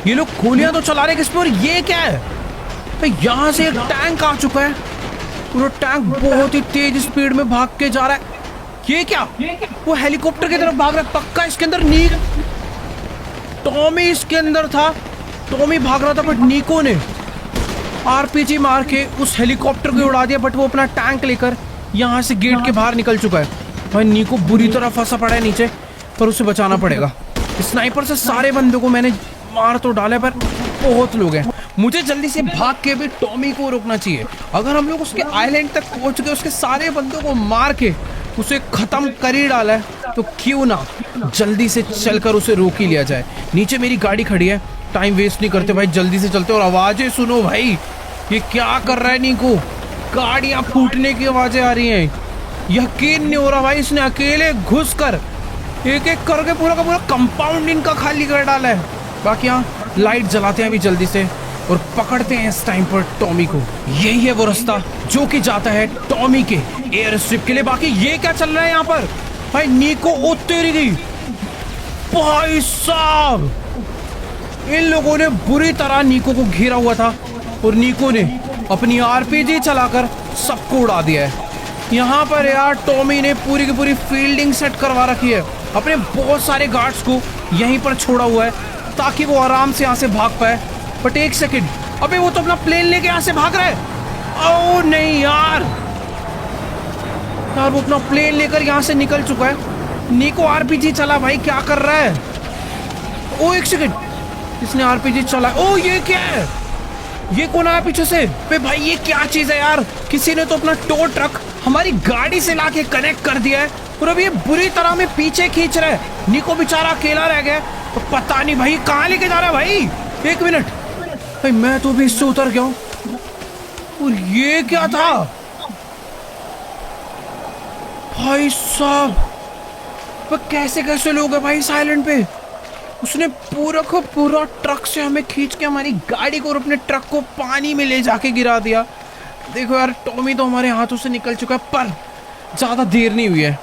S1: ये लोग गोलियां तो चला रहे किस पे, और ये क्या है भाई। यहाँ से एक टैंक आ चुका है, पूरा टैंक बहुत ही तेज स्पीड में भाग के जा रहा है। ये क्या, वो हेलीकॉप्टर की तरफ भाग रहा है। पक्का इसके अंदर टॉमी इसके अंदर था। टॉमी भाग रहा था बट नीको ने RPG मार के उस हेलीकॉप्टर को उड़ा दिया। बट वो अपना टैंक लेकर यहाँ से गेट के बाहर निकल चुका है। भाई नीको बुरी तरह फंसा पड़ा है नीचे, पर उसे बचाना पड़ेगा। स्नाइपर से सारे बंदों को मैंने मार तो डाला, पर बहुत लोग हैं। मुझे जल्दी से भाग के भी टॉमी को रोकना चाहिए। अगर हम लोग उसके आइलैंड तक पहुंच गए, उसके सारे बंदों को मार के उसे खत्म कर ही डाला है, तो क्यों ना जल्दी से चलकर उसे रोक ही लिया जाए। नीचे मेरी गाड़ी खड़ी है, टाइम वेस्ट नहीं करते भाई, जल्दी से चलते। और आवाजें सुनो भाई, ये क्या कर रहा है नीको, गाड़ियां फूटने की आवाजें आ रही हैं। यकीन नहीं हो रहा भाई, इसने अकेले घुस कर एक एक करके पूरा का पूरा कंपाउंड इनका खाली कर डाला है। बाकी यहाँ लाइट जलाते हैं अभी जल्दी से और पकड़ते हैं इस टाइम पर टॉमी को। यही है वो रास्ता जो कि जाता है टॉमी के एयर स्ट्रिप के लिए। बाकी ये क्या चल रहा है यहाँ पर भाई। नीको उतरी गई भाई साहब, इन लोगों ने बुरी तरह नीको को घेरा हुआ था और नीको ने अपनी RPG चलाकर सबको उड़ा दिया है। यहाँ पर यार टॉमी ने पूरी की पूरी फील्डिंग सेट करवा रखी है। अपने बहुत सारे गार्ड्स को यहीं पर छोड़ा हुआ है ताकि वो आराम से यहाँ से भाग पाए। बट एक सेकंड, अबे वो तो अपना प्लेन लेके यहाँ से भाग रहा है। ओह नहीं यार, वो अपना प्लेन लेकर यहाँ से निकल चुका है। नीको RPG चला भाई, क्या कर रहा है। ओ एक सेकंड, इसने आरपीजी चला। ओ ये क्या है? ये कौन आया पीछे से? बे भाई ये क्या चीज है यार? किसी ने तो अपना टो ट्रक हमारी गाड़ी से लाके कनेक्ट कर दिया है और अब ये बुरी तरह में पीछे खींच रहा है। निको बेचारा अकेला रह गया। तो पता नहीं भाई कहाँ लेके जा रहा है भाई। एक मिनट भाई, मैं तो भी इससे उतर गया हूँ। और ये क्या था भाई साहब? कैसे कैसे लोग हैं भाई साइलेंट पे? उसने पूरा को पूरा ट्रक से हमें खींच के हमारी गाड़ी को और अपने ट्रक को पानी में ले जाके गिरा दिया। देखो यार, टॉमी तो हमारे हाथों से निकल चुका है, पर ज़्यादा देर नहीं हुई है।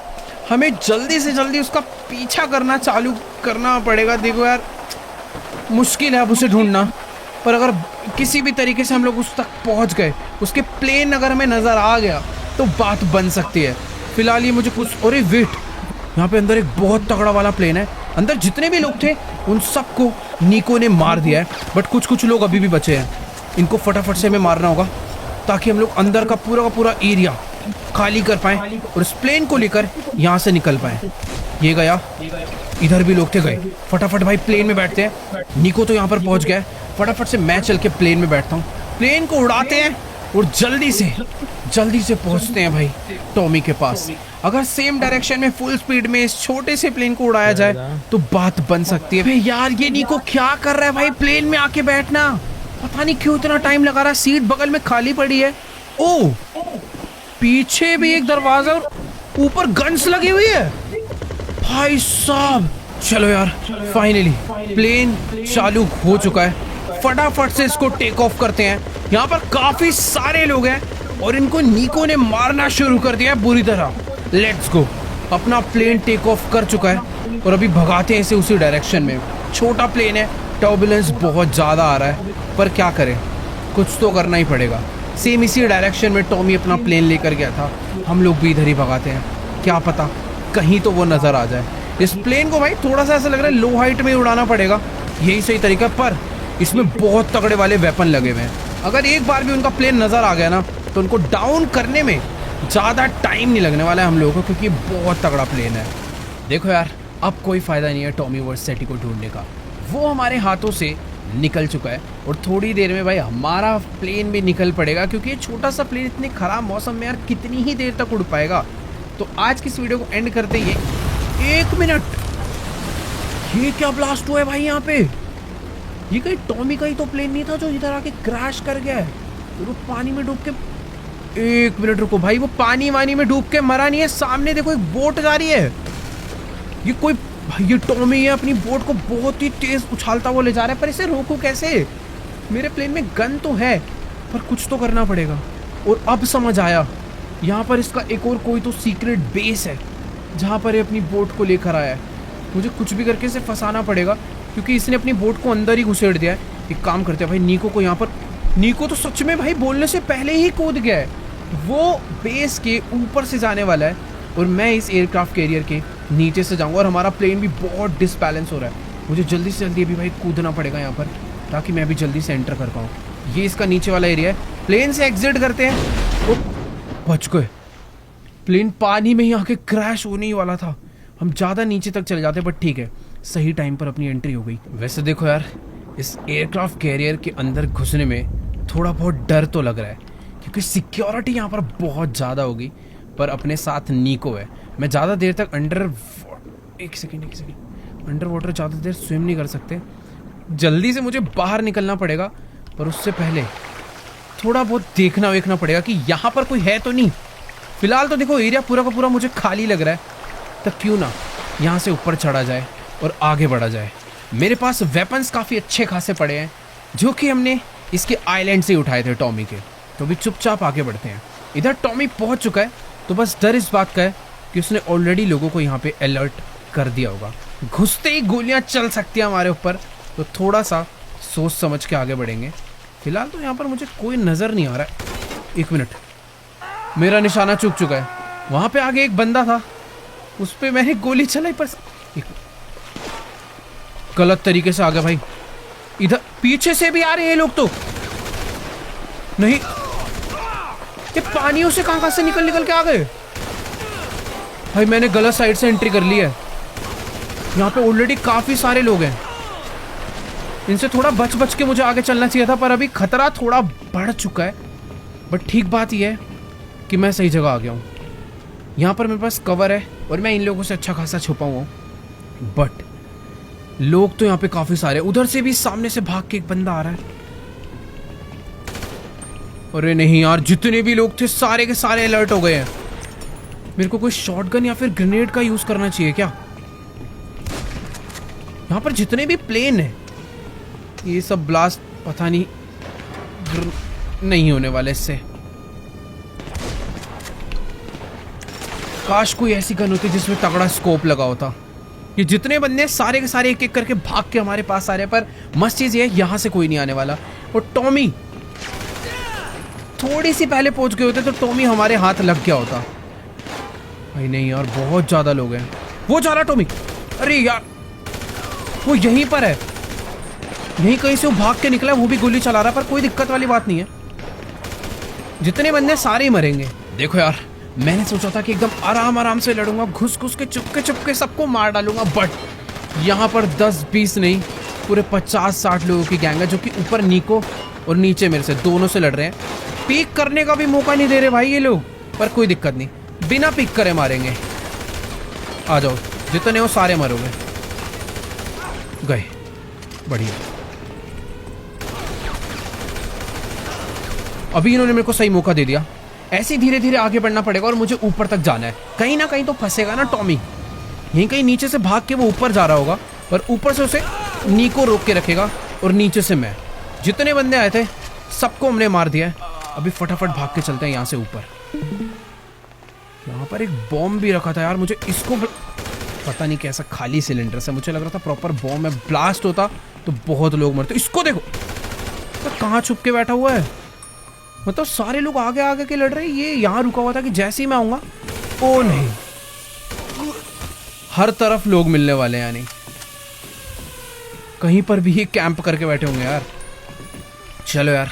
S1: हमें जल्दी से जल्दी उसका पीछा करना चालू करना पड़ेगा। देखो यार, मुश्किल है अब उसे ढूंढना, पर अगर किसी भी तरीके से हम लोग उस तक पहुंच गए, उसके प्लेन अगर हमें नज़र आ गया तो बात बन सकती है। फिलहाल ये मुझे कुछ, अरे वेट, यहाँ पे अंदर एक बहुत तगड़ा वाला प्लेन है। अंदर जितने भी लोग थे उन सबको निको ने मार दिया है, बट कुछ कुछ लोग अभी भी बचे हैं। इनको फटाफट से हमें मारना होगा ताकि हम लोग अंदर का पूरा एरिया खाली कर पाएं और इस प्लेन को लेकर यहाँ से निकल पाएं। ये गया, इधर भी लोग थे, गए। फटाफट भाई प्लेन में बैठते हैं। निको तो यहाँ पर पहुँच गया। फटाफट से मैं चल के प्लेन में बैठता हूँ, प्लेन को उड़ाते हैं और जल्दी से पहुँचते हैं भाई टॉमी के पास। अगर सेम डायरेक्शन में फुल स्पीड में इस छोटे से प्लेन को उड़ाया जाए तो बात बन सकती है। यार ये निको क्या कर रहा है भाई? प्लेन में आके बैठना, पता नहीं क्यों इतना टाइम लगा रहा है। सीट बगल में खाली पड़ी है। ओ पीछे भी एक दरवाजा और ऊपर गन्स लगी हुई है भाई साहब। चलो यार, फाइनली प्लेन चालू हो चुका है। फटाफट से इसको टेक ऑफ करते हैं। यहाँ पर काफी सारे लोग हैं और इनको निको ने मारना शुरू कर दिया है बुरी तरह। Let's go. अपना प्लेन टेक ऑफ कर चुका है और अभी भगाते हैं इसे उसी डायरेक्शन में। छोटा प्लेन है, टर्बुलेंस बहुत ज़्यादा आ रहा है, पर क्या करें, कुछ तो करना ही पड़ेगा। सेम इसी डायरेक्शन में टॉमी अपना प्लेन लेकर गया था, हम लोग भी इधर ही भगाते हैं। क्या पता कहीं तो वो नज़र आ जाए। इस प्लेन को भाई थोड़ा सा ऐसा लग रहा है लो हाइट में उड़ाना पड़ेगा, यही सही तरीका, पर इसमें बहुत तगड़े वाले वेपन लगे हुए हैं। अगर एक बार भी उनका प्लेन नज़र आ गया ना तो उनको डाउन करने में ज़्यादा टाइम नहीं लगने वाला है हम लोगों को, क्योंकि बहुत तगड़ा प्लेन है। देखो यार, अब कोई फ़ायदा नहीं है टॉमी वर्सेटी को ढूंढने का, वो हमारे हाथों से निकल चुका है और थोड़ी देर में भाई हमारा प्लेन भी निकल पड़ेगा, क्योंकि ये छोटा सा प्लेन इतने ख़राब मौसम में यार कितनी ही देर तक उड़ पाएगा। तो आज की इस वीडियो को एंड करते ही, एक मिनट, ये क्या ब्लास्ट हुआ है भाई यहाँ पे? ये कहीं टॉमी का ही तो प्लेन नहीं था जो इधर आके क्रैश कर गया है? वो पानी में डूब के, एक मिनट रुको भाई, वो पानी वानी में डूब के मरा नहीं है। सामने देखो एक बोट जा रही है। ये कोई भाई, ये टॉमी है, अपनी बोट को बहुत ही तेज उछालता हुआ ले जा रहा है, पर इसे रोकूं कैसे? मेरे प्लेन में गन तो है, पर कुछ तो करना पड़ेगा। और अब समझ आया, यहाँ पर इसका एक और कोई तो सीक्रेट बेस है जहाँ पर ये अपनी बोट को लेकर आया है। मुझे कुछ भी करके इसे फंसाना पड़ेगा, क्योंकि इसने अपनी बोट को अंदर ही घुसेड़ दिया है। एक काम करते हैं भाई, निको को यहाँ पर, निको तो सच में भाई बोलने से पहले ही कूद गया है। वो बेस के ऊपर से जाने वाला है और मैं इस एयरक्राफ्ट कैरियर के नीचे से जाऊंगा, और हमारा प्लेन भी बहुत डिसबैलेंस हो रहा है। मुझे जल्दी से जल्दी अभी भाई कूदना पड़ेगा यहाँ पर, ताकि मैं भी जल्दी से एंटर कर पाऊँ। ये इसका नीचे वाला एरिया है। प्लेन से एग्जिट करते हैं। वो बच गए, प्लेन पानी में ही आके क्रैश होने ही वाला था। हम ज़्यादा नीचे तक चले जाते, बट ठीक है, सही टाइम पर अपनी एंट्री हो गई। वैसे देखो यार, इस एयरक्राफ्ट कैरियर के अंदर घुसने में थोड़ा बहुत डर तो लग रहा है, क्योंकि सिक्योरिटी यहाँ पर बहुत ज़्यादा होगी, पर अपने साथ निको है। मैं ज़्यादा देर तक एक सेकेंड अंडर वाटर ज़्यादा देर स्विम नहीं कर सकते। जल्दी से मुझे बाहर निकलना पड़ेगा, पर उससे पहले थोड़ा बहुत देखना पड़ेगा कि यहाँ पर कोई है तो नहीं। फिलहाल तो देखो एरिया पूरा का पूरा मुझे खाली लग रहा है, तो क्यों ना यहाँ से ऊपर चढ़ा जाए और आगे बढ़ा जाए। मेरे पास वेपन्स काफ़ी अच्छे खासे पड़े हैं, जो कि हमने इसके आइलैंड से उठाए थे टॉमी के। तो भी चुपचाप आगे बढ़ते हैं। इधर टॉमी पहुंच चुका है, तो बस डर इस बात का है कि उसने ऑलरेडी लोगों को यहाँ पे अलर्ट कर दिया होगा। घुसते ही गोलियां चल सकती हैं हमारे ऊपर, तो थोड़ा सा सोच समझ के आगे बढ़ेंगे। फिलहाल तो यहाँ पर मुझे कोई नज़र नहीं आ रहा है। एक मिनट, मेरा निशाना चूक चुका है। वहाँ पे आगे एक बंदा था, उस पर मैंने गोली चलाई, पर गलत तरीके से आ गया भाई। इधर पीछे से भी आ रहे हैं लोग, तो नहीं, ये पानियों से कहां से निकल के आ गए भाई। मैंने गलत साइड से एंट्री कर ली है। यहाँ पे ऑलरेडी काफी सारे लोग हैं।
S2: इनसे थोड़ा बच बच के मुझे आगे चलना चाहिए था, पर अभी खतरा थोड़ा बढ़ चुका है। बट ठीक बात यह है कि मैं सही जगह आ गया हूँ। यहाँ पर मेरे पास कवर है और मैं इन लोगों से अच्छा खासा छुपा हुआ हूँ। बट लोग तो यहाँ पे काफी सारे, उधर से भी सामने से भाग के एक बंदा आ रहा है। अरे नहीं यार, जितने भी लोग थे सारे के सारे अलर्ट हो गए हैं। मेरे को कोई शॉटगन या फिर ग्रेनेड का यूज करना चाहिए क्या? यहाँ पर जितने भी प्लेन है ये सब ब्लास्ट पता नहीं होने वाले इससे। काश कोई ऐसी गन होती जिसमें तगड़ा स्कोप लगा होता। ये जितने बंदे सारे के सारे एक एक करके भाग के हमारे पास आ रहे हैं, पर मस्त चीज ये है यहाँ से कोई नहीं आने वाला। और टॉमी थोड़ी सी पहले पहुंच गए होते तो टॉमी हमारे हाथ लग गया होता। भाई नहीं यार, बहुत ज्यादा लोग हैं। वो जा रहा टॉमी। अरे यार वो यहीं पर है, यहीं कहीं से वो भाग के निकला है, वो भी गोली चला रहा है। पर कोई दिक्कत वाली बात नहीं है, जितने बंदे सारे ही मरेंगे। देखो यार, मैंने सोचा था कि एकदम आराम आराम से लड़ूंगा, घुस घुस के चुपके चुपके सबको मार डालूंगा। बट यहाँ पर 10-20 नहीं, पूरे 50-60 लोगों की गैंग है जो कि ऊपर निको और नीचे मेरे से दोनों से लड़ रहे हैं। पीक करने का भी मौका नहीं दे रहे भाई ये लोग। पर कोई दिक्कत नहीं, बिना पीक करे मारेंगे। आ जाओ, जितने हो सारे मरोगे। गए, बढ़िया। अभी इन्होंने मेरे को सही मौका दे दिया। ऐसे धीरे धीरे आगे बढ़ना पड़ेगा और मुझे ऊपर तक जाना है। कहीं ना कहीं तो फंसेगा ना टॉमी। यहीं कहीं नीचे से भाग के वो ऊपर जा रहा होगा, पर ऊपर से उसे निको रोक के रखेगा और नीचे से मैं। जितने बंदे आए थे सबको हमने मार दिया है। अभी फटाफट भाग के चलते हैं यहाँ से ऊपर। यहाँ पर एक बॉम्ब भी रखा था यार, मुझे इसको पता नहीं कैसा खाली सिलेंडर से, मुझे लग रहा था प्रॉपर बॉम्ब है। ब्लास्ट होता तो बहुत लोग मरते। इसको देखो तो कहाँ छुप के बैठा हुआ है। मतलब सारे लोग आगे आगे के लड़ रहे हैं, ये यहाँ रुका हुआ था कि जैसे ही मैं आऊंगा, ओ नहीं, हर तरफ लोग मिलने वाले हैं। यानी कहीं पर भी ये कैंप करके बैठे होंगे यार। चलो यार,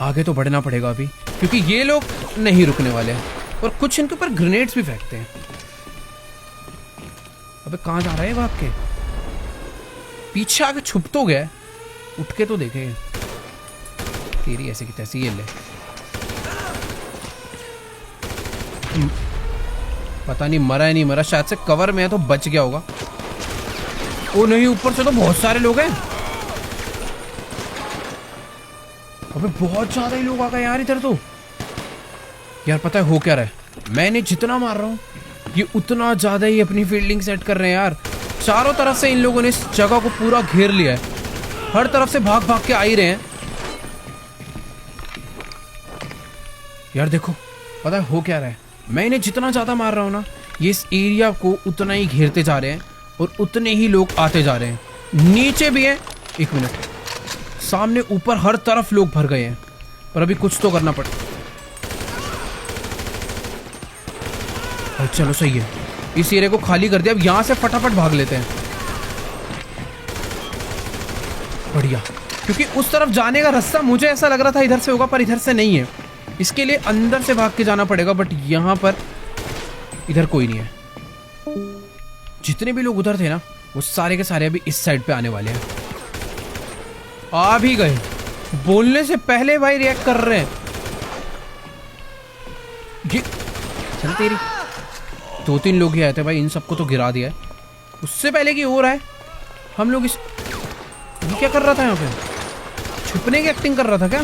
S2: आगे तो बढ़ना पड़ेगा अभी, क्योंकि ये लोग नहीं रुकने वाले हैं। और कुछ इनके ऊपर ग्रेनेड्स भी फेंकते हैं। अबे कहाँ जा रहा है भाग के? पीछे आके छुप तो गया, उठ के तो देखे। तेरी ऐसे की तैसी, ये ले। पता नहीं मरा है नहीं मरा, शायद से कवर में है तो बच गया होगा। ओ नहीं, ऊपर से तो बहुत सारे लोग हैं। अबे बहुत ज्यादा ही लोग आ गए यार इधर तो। यार पता है हो क्या रहा है, मैंने जितना मार रहा हूँ ये उतना ज्यादा ही अपनी फील्डिंग सेट कर रहे हैं यार। चारों तरफ से इन लोगों ने इस जगह को पूरा घेर लिया है, हर तरफ से भाग भाग के आ ही रहे हैं। यार देखो, पता है हो क्या रहा है, मैं इन्हें जितना ज्यादा मार रहा हूँ ना, ये इस एरिया को उतना ही घेरते जा रहे हैं और उतने ही लोग आते जा रहे हैं। नीचे भी है, एक मिनट, सामने ऊपर हर तरफ लोग भर गए हैं। पर अभी कुछ तो करना पड़ेगा। चलो सही है, इस एरिया को खाली कर दिया। अब यहां से फटाफट भाग लेते हैं। बढ़िया, क्योंकि उस तरफ जाने का रास्ता मुझे ऐसा लग रहा था इधर से होगा, पर इधर से नहीं है। इसके लिए अंदर से भाग के जाना पड़ेगा। बट यहां पर इधर कोई नहीं है। जितने भी लोग उधर थे ना, वो सारे के सारे अभी इस साइड पे आने वाले हैं। आ भी गए, बोलने से पहले भाई रिएक्ट कर रहे हैं। ये चल तेरी, 2-3 लोग ही आए थे भाई, इन सबको तो गिरा दिया है। उससे पहले की हो रहा है हम लोग इस, ये क्या कर रहा था यहाँ पे? छुपने की एक्टिंग कर रहा था क्या?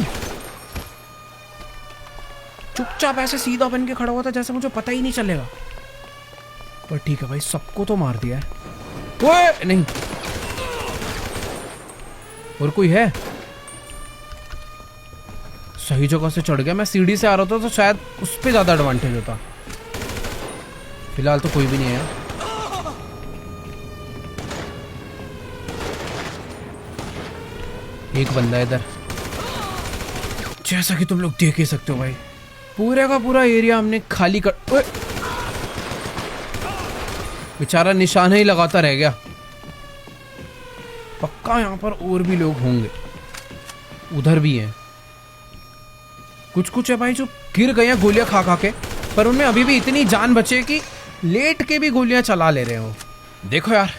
S2: चुपचाप ऐसे सीधा बन के खड़ा हुआ था जैसे मुझे पता ही नहीं चलेगा। पर ठीक है भाई, सबको तो मार दिया है। ओए नहीं, और कोई है? सही जगह से चढ़ गया। मैं सीढ़ी से आ रहा था तो शायद उस पे ज्यादा एडवांटेज होता। फिलहाल तो कोई भी नहीं है। एक बंदा है इधर, जैसा कि तुम लोग देख ही सकते हो भाई। पूरे का पूरा एरिया हमने खाली कर, बेचारा निशाना ही लगाता रह गया। पक्का यहाँ पर और भी लोग होंगे, उधर भी हैं। कुछ है भाई जो गिर गए हैं गोलियां खा खा के, पर उनमें अभी भी इतनी जान बचे कि लेट के भी गोलियां चला ले रहे हो। देखो यार,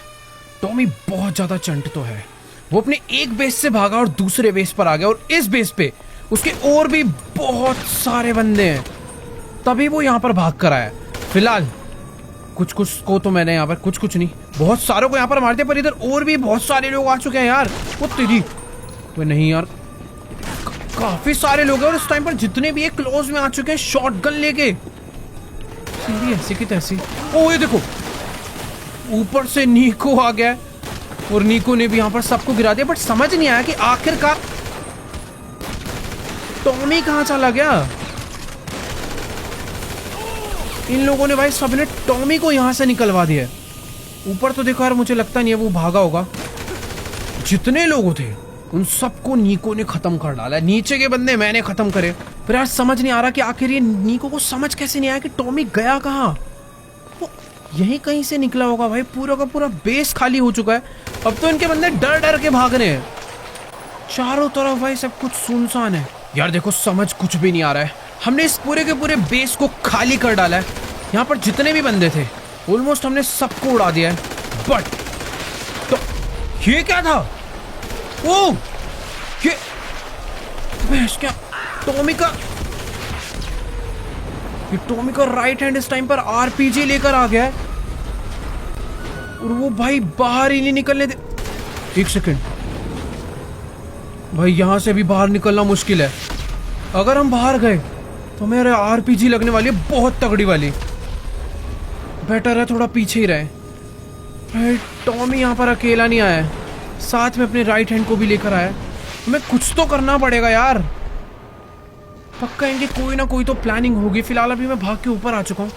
S2: टॉमी बहुत ज्यादा चंट तो है, वो अपने एक बेस से भागा और दूसरे बेस पर आ गया, और इस बेस पे उसके और भी बहुत सारे बंदे हैं, तभी वो यहाँ पर भाग कर आया। फिलहाल कुछ कुछ को तो मैंने यहाँ पर कुछ नहीं, बहुत सारों को यहाँ पर मार दिया, पर इधर और भी बहुत सारे लोग आ चुके हैं यार। वो तेरी वो नहीं यार, काफी सारे लोग हैं, और इस टाइम पर जितने भी क्लोज में आ चुके हैं शॉटगन लेके, तेरी ऐसी की तैसी। ओ ये देखो, ऊपर से नीको आ गया, और नीको ने भी यहाँ पर सबको गिरा दिया, बट समझ नहीं आया कि आखिरकार टॉमी कहाँ चला गया। इन लोगों ने भाई सबने टॉमी को यहाँ से निकलवा दिया। ऊपर तो देखो यार, मुझे लगता नहीं है वो भागा होगा। जितने लोग थे उन सबको नीको ने खत्म कर डाला। नीचे के बंदे मैंने खत्म करे, पर यार समझ नहीं आ रहा कि आखिर ये नीको को समझ कैसे नहीं आया कि टॉमी गया कहाँ। वो यहीं कहीं से निकला होगा भाई। पूरा का पूरा बेस खाली हो चुका है, अब तो इनके बंदे डर डर के भाग रहे हैं। चारों तरफ भाई सब कुछ सुनसान है यार। देखो समझ कुछ भी नहीं आ रहा है। हमने इस पूरे के पूरे बेस को खाली कर डाला है। यहाँ पर जितने भी बंदे थे ऑलमोस्ट हमने सबको उड़ा दिया है, बट तो ये क्या था? ओ ये क्या टॉमी का राइट हैंड इस टाइम पर आरपीजी लेकर आ गया है, और वो भाई बाहर ही नहीं निकलने दे। एक सेकंड भाई, यहां से भी बाहर निकलना मुश्किल है। अगर हम बाहर गए तो मेरे आरपीजी लगने वाली है बहुत तगड़ी वाली। बेटर है थोड़ा पीछे ही रहे। भाई टॉमी यहाँ पर अकेला नहीं आया है, साथ में अपने राइट हैंड को भी लेकर आया। हमें कुछ तो करना पड़ेगा यार। पक्का इनकी कोई ना कोई तो प्लानिंग होगी। फिलहाल अभी मैं भाग के ऊपर आ चुका हूँ,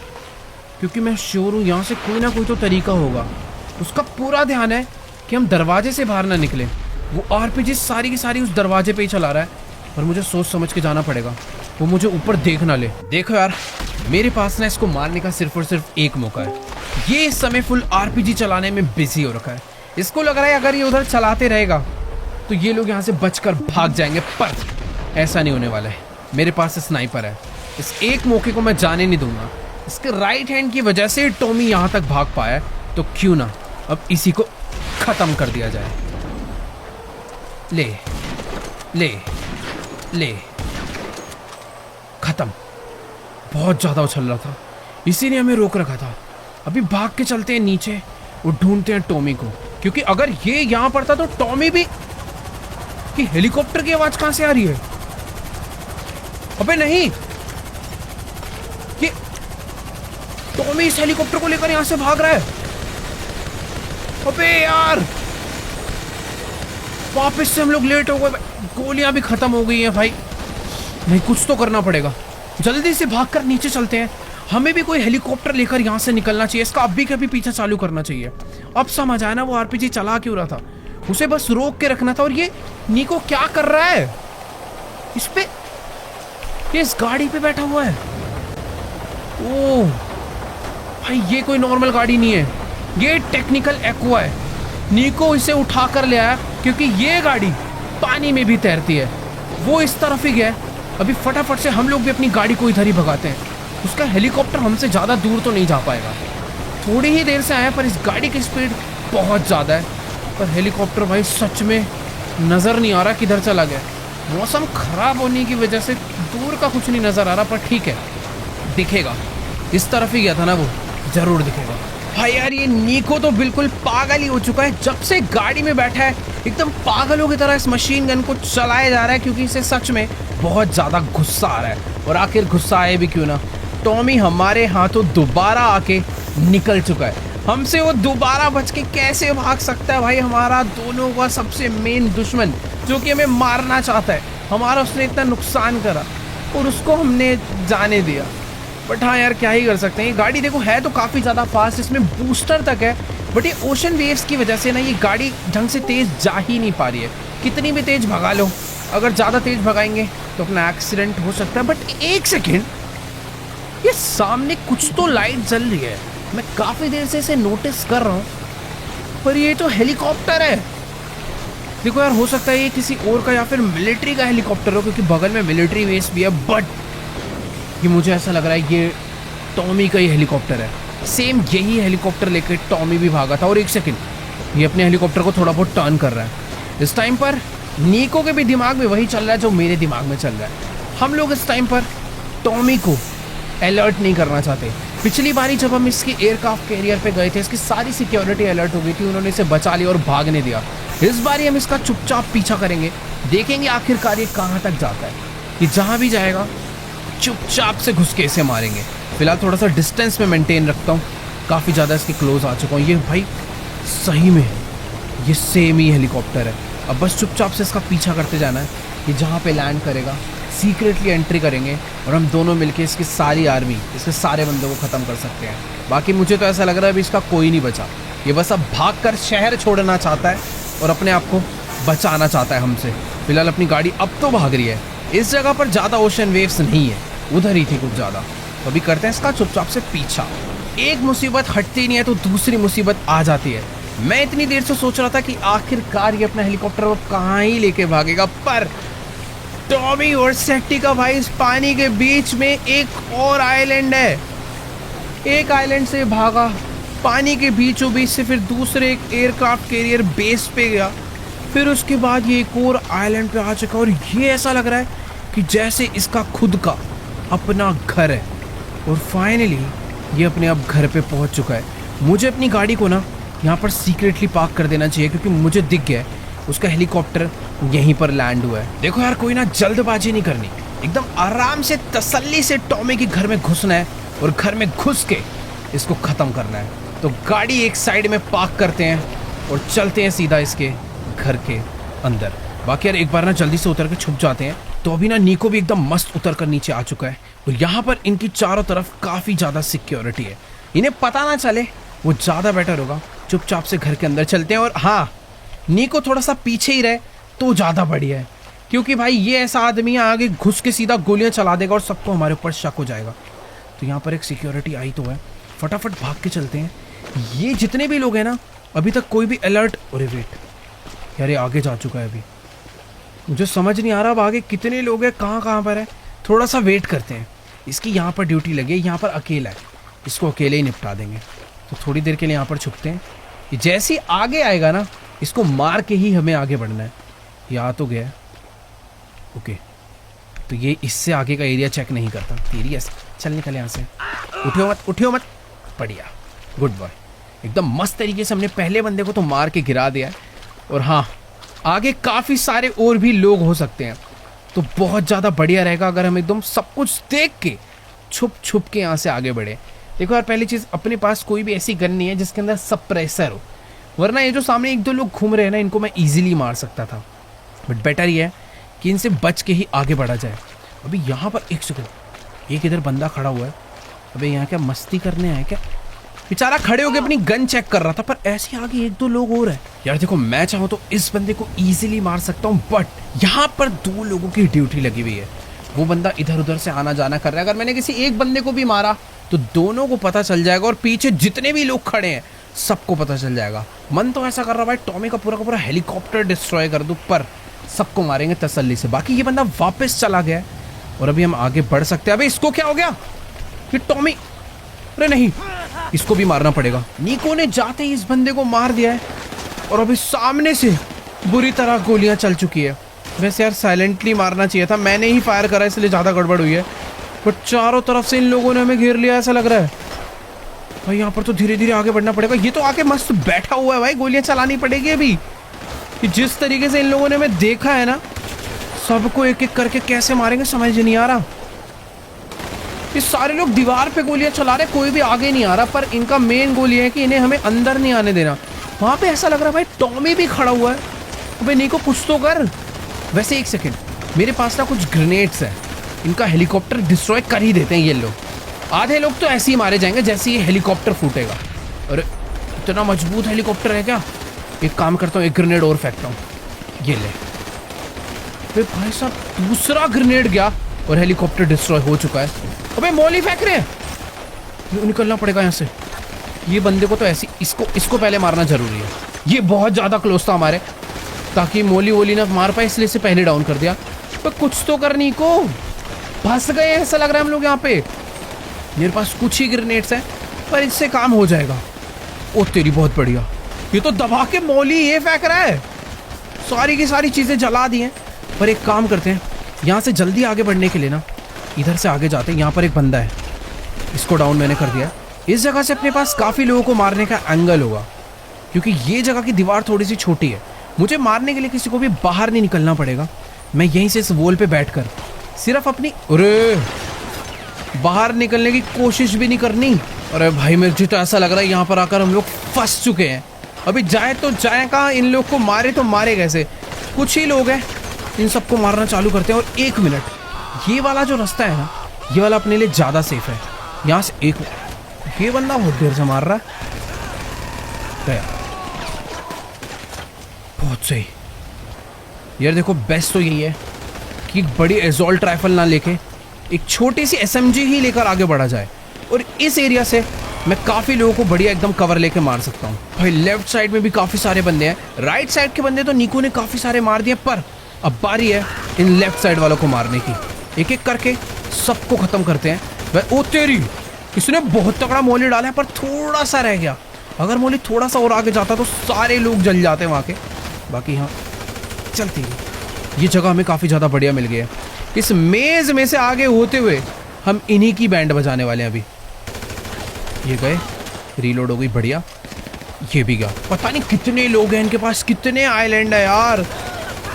S2: क्योंकि मैं श्योर हूँ यहाँ से कोई ना कोई तो तरीका होगा। उसका पूरा ध्यान है कि हम दरवाजे से बाहर ना निकले। वो आरपीजी सारी की सारी उस दरवाजे पे ही चला रहा है, और मुझे सोच समझ के जाना पड़ेगा, वो मुझे ऊपर देख ना ले। देखो यार, मेरे पास ना इसको मारने का सिर्फ और सिर्फ एक मौका है। ये इस समय फुल आरपीजी चलाने में बिजी हो रखा है। इसको लग रहा है अगर ये उधर चलाते रहेगा तो ये लोग यहाँ से बचकर भाग जाएंगे, पर ऐसा नहीं होने वाला है। मेरे पास स्नाइपर है, इस एक मौके को मैं जाने नहीं दूंगा। इसके राइट हैंड की वजह से टॉमी यहाँ तक भाग पाया, तो क्यों ना अब इसी को खत्म कर दिया जाए। ले ले ले, खत्म। बहुत ज्यादा उछल रहा था, इसी ने हमें रोक रखा था। अभी भाग के चलते हैं नीचे और ढूंढते हैं टॉमी को, क्योंकि अगर ये यहां पर था तो टॉमी भी। कि हेलीकॉप्टर की आवाज कहां से आ रही है? अबे नहीं, ये टॉमी इस हेलीकॉप्टर को लेकर यहां से भाग रहा है। अबे यार, वापस से हम लोग लेट हो गए। गोलियां भी खत्म हो गई हैं भाई। नहीं, कुछ तो करना पड़ेगा। जल्दी से भागकर नीचे चलते हैं। हमें भी कोई हेलीकॉप्टर लेकर यहाँ से निकलना चाहिए। इसका अभी कभी पीछा चालू करना चाहिए। अब समझ आया ना वो आरपीजी चला क्यों रहा था। उसे बस रोक के रखना था। और ये नीको क्या कर रहा है? इस पे, ये इस गाड़ी पे बैठा हुआ है। ओह भाई, ये कोई नॉर्मल गाड़ी नहीं है, ये टेक्निकल एक्वा है। नीको इसे उठा कर ले आया क्योंकि ये गाड़ी पानी में भी तैरती है। वो इस तरफ ही गया। अभी फटाफट से हम लोग भी अपनी गाड़ी को इधर ही भगाते हैं। उसका हेलीकॉप्टर हमसे ज़्यादा दूर तो नहीं जा पाएगा। थोड़ी ही देर से आया, पर इस गाड़ी की स्पीड बहुत ज़्यादा है। पर हेलीकॉप्टर भाई सच में नज़र नहीं आ रहा किधर चला गया। मौसम खराब होने की वजह से दूर का कुछ नहीं नज़र आ रहा, पर ठीक है, दिखेगा। इस तरफ ही गया था ना वो, ज़रूर दिखेगा। भाई यार, ये नीको तो बिल्कुल पागल ही हो चुका है। जब से गाड़ी में बैठा है एकदम पागलों की तरह इस मशीन गन को चलाया जा रहा है, क्योंकि इसे सच में बहुत ज़्यादा गुस्सा आ रहा है। और आखिर गुस्सा आए भी क्यों ना, टॉमी हमारे हाथों दोबारा आके निकल चुका है। हमसे वो दोबारा बच के कैसे भाग सकता है भाई? हमारा दोनों का सबसे मेन दुश्मन, जो कि हमें मारना चाहता है, हमारा उसने इतना नुकसान करा और उसको हमने जाने दिया। बट हाँ यार, क्या ही कर सकते हैं। ये गाड़ी देखो है तो काफ़ी ज़्यादा फास्ट, इसमें बूस्टर तक है, बट ये ओशन वेव्स की वजह से ना ये गाड़ी ढंग से तेज़ जा ही नहीं पा रही है। कितनी भी तेज़ भगा लो, अगर ज़्यादा तेज़ भगाएंगे तो अपना एक्सीडेंट हो सकता है। बट एक सेकेंड, ये सामने कुछ तो लाइट जल रही है। मैं काफ़ी देर से इसे नोटिस कर रहा हूँ, पर ये तो हेलीकॉप्टर है। देखो यार, हो सकता है ये किसी और का या फिर मिलिट्री का हेलीकॉप्टर हो, क्योंकि बगल में मिलिट्री बेस भी है। बट ये मुझे ऐसा लग रहा है ये टॉमी का ही हेलीकॉप्टर है। सेम यही हेलीकॉप्टर लेकर टॉमी भी भागा था। और एक सेकंड, ये अपने हेलीकॉप्टर को थोड़ा बहुत टर्न कर रहा है। इस टाइम पर नीको के भी दिमाग में वही चल रहा है जो मेरे दिमाग में चल रहा है। हम लोग इस टाइम पर टॉमी को अलर्ट नहीं करना चाहते। पिछली बारी जब हम इसके एयरक्राफ्ट कैरियर पे गए थे, इसकी सारी सिक्योरिटी अलर्ट हो गई थी, उन्होंने इसे बचा लिया और भागने दिया। इस बारी हम इसका चुपचाप पीछा करेंगे, देखेंगे आखिरकार ये कहाँ तक जाता है। ये जहाँ भी जाएगा चुपचाप से घुस के इसे मारेंगे। फिलहाल थोड़ा सा डिस्टेंस में मेंटेन रखता हूँ, काफ़ी ज़्यादा इसके क्लोज आ चुका हूँ। ये भाई सही में ये सेम ही हेलीकॉप्टर है। अब बस चुपचाप से इसका पीछा करते जाना है। ये जहाँ पे लैंड करेगा सीक्रेटली एंट्री करेंगे और हम दोनों मिलके इसकी सारी आर्मी, इसके सारे बंदों को ख़त्म कर सकते हैं। बाकी मुझे तो ऐसा लग रहा है अभी इसका कोई नहीं बचा। ये बस अब भागकर शहर छोड़ना चाहता है और अपने आप को बचाना चाहता है हमसे। फिलहाल अपनी गाड़ी अब तो भाग रही है। इस जगह पर ज़्यादा ओशन वेव्स नहीं है, उधर ही थी कुछ ज़्यादा। तो अभी करते हैं इसका चुपचाप से पीछा। एक मुसीबत हटती नहीं है तो दूसरी मुसीबत आ जाती है। मैं इतनी देर से सोच रहा था कि आखिरकार ये अपना हेलीकॉप्टर वो कहाँ ही लेके भागेगा, पर टॉमी और सेक्टिका भाई इस पानी के बीच में एक और आइलैंड है। एक आइलैंड से भागा, पानी के बीचों बीच से फिर दूसरे एक एयरक्राफ्ट कैरियर बेस पे गया, फिर उसके बाद ये एक और आइलैंड पे आ चुका। और ये ऐसा लग रहा है कि जैसे इसका खुद का अपना घर है। और फाइनली ये अपने आप घर पे पहुंच चुका है। मुझे अपनी गाड़ी को ना यहाँ पर सीक्रेटली पार्क कर देना चाहिए, क्योंकि मुझे दिख गया है उसका हेलीकॉप्टर यहीं पर लैंड हुआ है। देखो यार, कोई ना जल्दबाजी नहीं करनी, एकदम आराम से तसल्ली से टॉमी के घर में घुसना है और घर में घुस के इसको ख़त्म करना है। तो गाड़ी एक साइड में पार्क करते हैं और चलते हैं सीधा इसके घर के अंदर। बाकी यार एक बार ना जल्दी से उतर के छुप जाते हैं। तो अभी ना नीको भी एकदम मस्त उतर कर नीचे आ चुका है और यहाँ पर इनकी चारों तरफ काफ़ी ज़्यादा सिक्योरिटी है, इन्हें पता ना चले वो ज़्यादा बेटर होगा। चुपचाप से घर के अंदर चलते हैं। और हाँ, नीको थोड़ा सा पीछे ही रहे तो ज़्यादा बढ़िया है, क्योंकि भाई ये ऐसा आदमी आगे घुस के सीधा गोलियां चला देगा और सबको हमारे ऊपर शक हो जाएगा। तो यहाँ पर एक सिक्योरिटी आई तो है, फटाफट भाग के चलते हैं। ये जितने भी लोग हैं ना, अभी तक कोई भी अलर्ट। अरे वेट यार, ये आगे जा चुका है। अभी मुझे समझ नहीं आ रहा अब आगे कितने लोग हैं, कहाँ पर है। थोड़ा सा वेट करते हैं। इसकी यहाँ पर ड्यूटी लगी है, यहाँ पर अकेला है, इसको अकेले ही निपटा देंगे। तो थोड़ी देर के लिए यहाँ पर छुपते हैं। जैसे ही आगे आएगा ना, इसको मार के ही हमें आगे बढ़ना है। ये आ तो गया, ओके। तो ये इससे आगे का एरिया चेक नहीं करता। तेरी ऐसे चल निकल यहाँ से, उठियो मत। बढ़िया, गुड बॉय। एकदम मस्त तरीके से हमने पहले बंदे को तो मार के गिरा दिया है। और हाँ, आगे काफ़ी सारे और भी लोग हो सकते हैं, तो बहुत ज़्यादा बढ़िया रहेगा अगर हम एकदम सब कुछ देख के छुप के यहाँ से आगे बढ़े। देखो यार, पहली चीज़, अपने पास कोई भी ऐसी गन नहीं है जिसके अंदर सप्रेसर हो, वरना ये जो सामने एक दो लोग घूम रहे हैं ना, इनको मैं इजीली मार सकता था। बट बेटर ये है कि इनसे बच के ही आगे बढ़ा जाए। अभी यहाँ पर एक सेकंड, एक इधर बंदा खड़ा हुआ है। अबे यहाँ क्या मस्ती करने आया क्या? बेचारा खड़े होकर अपनी गन चेक कर रहा था, पर ऐसे आगे एक दो लोग और हैं। यार देखो, मैं चाहूँ तो इस बंदे को इजीली मार सकता हूँ, बट यहाँ पर दो लोगों की ड्यूटी लगी हुई है। वो बंदा इधर उधर से आना जाना कर रहा है। अगर मैंने किसी एक बंदे को भी मारा तो दोनों को पता चल जाएगा और पीछे जितने भी लोग खड़े हैं सबको पता चल जाएगा। मन तो ऐसा कर रहा भाई, टॉमी का पूरा हेलीकॉप्टर डिस्ट्रॉय कर दूं, पर सबको मारेंगे तसल्ली से। बाकी ये बंदा वापस चला गया है और अभी हम आगे बढ़ सकते हैं। अबे इसको क्या हो गया? ये टॉमी, अरे नहीं, इसको भी मारना पड़ेगा। नीको ने जाते ही इस बंदे को मार दिया है और अभी सामने से बुरी तरह गोलियां चल चुकी है। वैसे यार साइलेंटली मारना चाहिए था, मैंने ही फायर करा इसलिए ज़्यादा गड़बड़ हुई है। पर चारों तरफ से इन लोगों ने हमें घेर लिया ऐसा लग रहा है भाई। यहाँ पर तो धीरे धीरे आगे बढ़ना पड़ेगा। ये तो आके मस्त बैठा हुआ है भाई, गोलियां चलानी पड़ेगी अभी। कि जिस तरीके से इन लोगों ने हमें देखा है ना, सबको एक एक करके कैसे मारेंगे समझ नहीं आ रहा। ये सारे लोग दीवार पे गोलियां चला रहे, कोई भी आगे नहीं आ रहा, पर इनका मेन गोल ये है कि इन्हें हमें अंदर नहीं आने देना। वहाँ पे ऐसा लग रहा है भाई टॉमी भी खड़ा हुआ है। अबे नीको कुछ तो कर। वैसे एक सेकेंड, मेरे पास ना कुछ ग्रेनेड्स है, इनका हेलीकॉप्टर डिस्ट्रॉय कर ही देते हैं ये लोग। आधे लोग तो ऐसे ही मारे जाएंगे जैसे ये हेलीकॉप्टर फूटेगा। अरे इतना मजबूत हेलीकॉप्टर है क्या? एक काम करता हूँ, एक ग्रेनेड और फेंकता हूँ। ये ले। अबे भाई साहब, दूसरा ग्रेनेड गया और हेलीकॉप्टर डिस्ट्रॉय हो चुका है। अबे मौली फेंक रहे हैं, निकलना पड़ेगा यहाँ से। ये बंदे को तो ऐसी, इसको पहले मारना जरूरी है। ये बहुत ज़्यादा क्लोज था हमारे, ताकि मोली वोली ना मार पाए, इसलिए इसे पहले डाउन कर दिया। तो कुछ तो करनी को, फंस गए ऐसा लग रहा है हम लोग यहाँ पे। मेरे पास कुछ ही ग्रेनेड्स हैं, पर इससे काम हो जाएगा। ओ तेरी, बहुत बढ़िया। ये तो दबा के मौली ये फेंक रहा है, सारी की सारी चीजें जला दी हैं। पर एक काम करते हैं, यहाँ से जल्दी आगे बढ़ने के लिए ना इधर से आगे जाते हैं। यहाँ पर एक बंदा है, इसको डाउन मैंने कर दिया। इस जगह से अपने पास काफी लोगों को मारने का एंगल होगा, क्योंकि ये जगह की दीवार थोड़ी सी छोटी है। मुझे मारने के लिए किसी को भी बाहर नहीं निकलना पड़ेगा। मैं यहीं से इस वॉल पे बैठकर सिर्फ अपनी बाहर निकलने की कोशिश भी नहीं करनी। अरे भाई मुझे तो ऐसा लग रहा है यहाँ पर आकर हम लोग फंस चुके हैं। अभी जाए तो जाए कहाँ, इन लोग को मारे तो मारे कैसे? कुछ ही लोग हैं, इन सबको मारना चालू करते हैं। और 1 मिनट, ये वाला जो रास्ता है ना, ये वाला अपने लिए ज़्यादा सेफ है। यहाँ से ये बंदा बहुत देर से मार रहा है। बहुत सही यार। देखो बेस्ट तो यही है कि एक बड़ी एजॉल्ट राइफल ना लेके एक छोटी सी SMG ही लेकर आगे बढ़ा जाए, और इस एरिया से मैं काफी लोगों को बढ़िया एकदम कवर लेके मार सकता हूँ। भाई लेफ्ट साइड में भी काफी सारे बंदे हैं, राइट साइड के बंदे तो निको ने काफी सारे मार दिए, पर अब बारी है इन लेफ्ट साइड वालों को मारने की। एक एक करके सबको खत्म करते हैं। ओ तेरी, इसने बहुत तगड़ा मोली डाला है, पर थोड़ा सा रह गया। अगर मोली थोड़ा सा और आगे जाता तो सारे लोग जल जाते वहाँ के। बाकी हाँ चलती है। ये जगह हमें काफ़ी ज़्यादा बढ़िया मिल गई है। इस मेज़ में से आगे होते हुए हम इन्हीं की बैंड बजाने वाले हैं। अभी ये गए, रीलोड हो गई, बढ़िया। ये भी गया। पता नहीं कितने लोग हैं इनके पास, कितने आइलैंड है यार।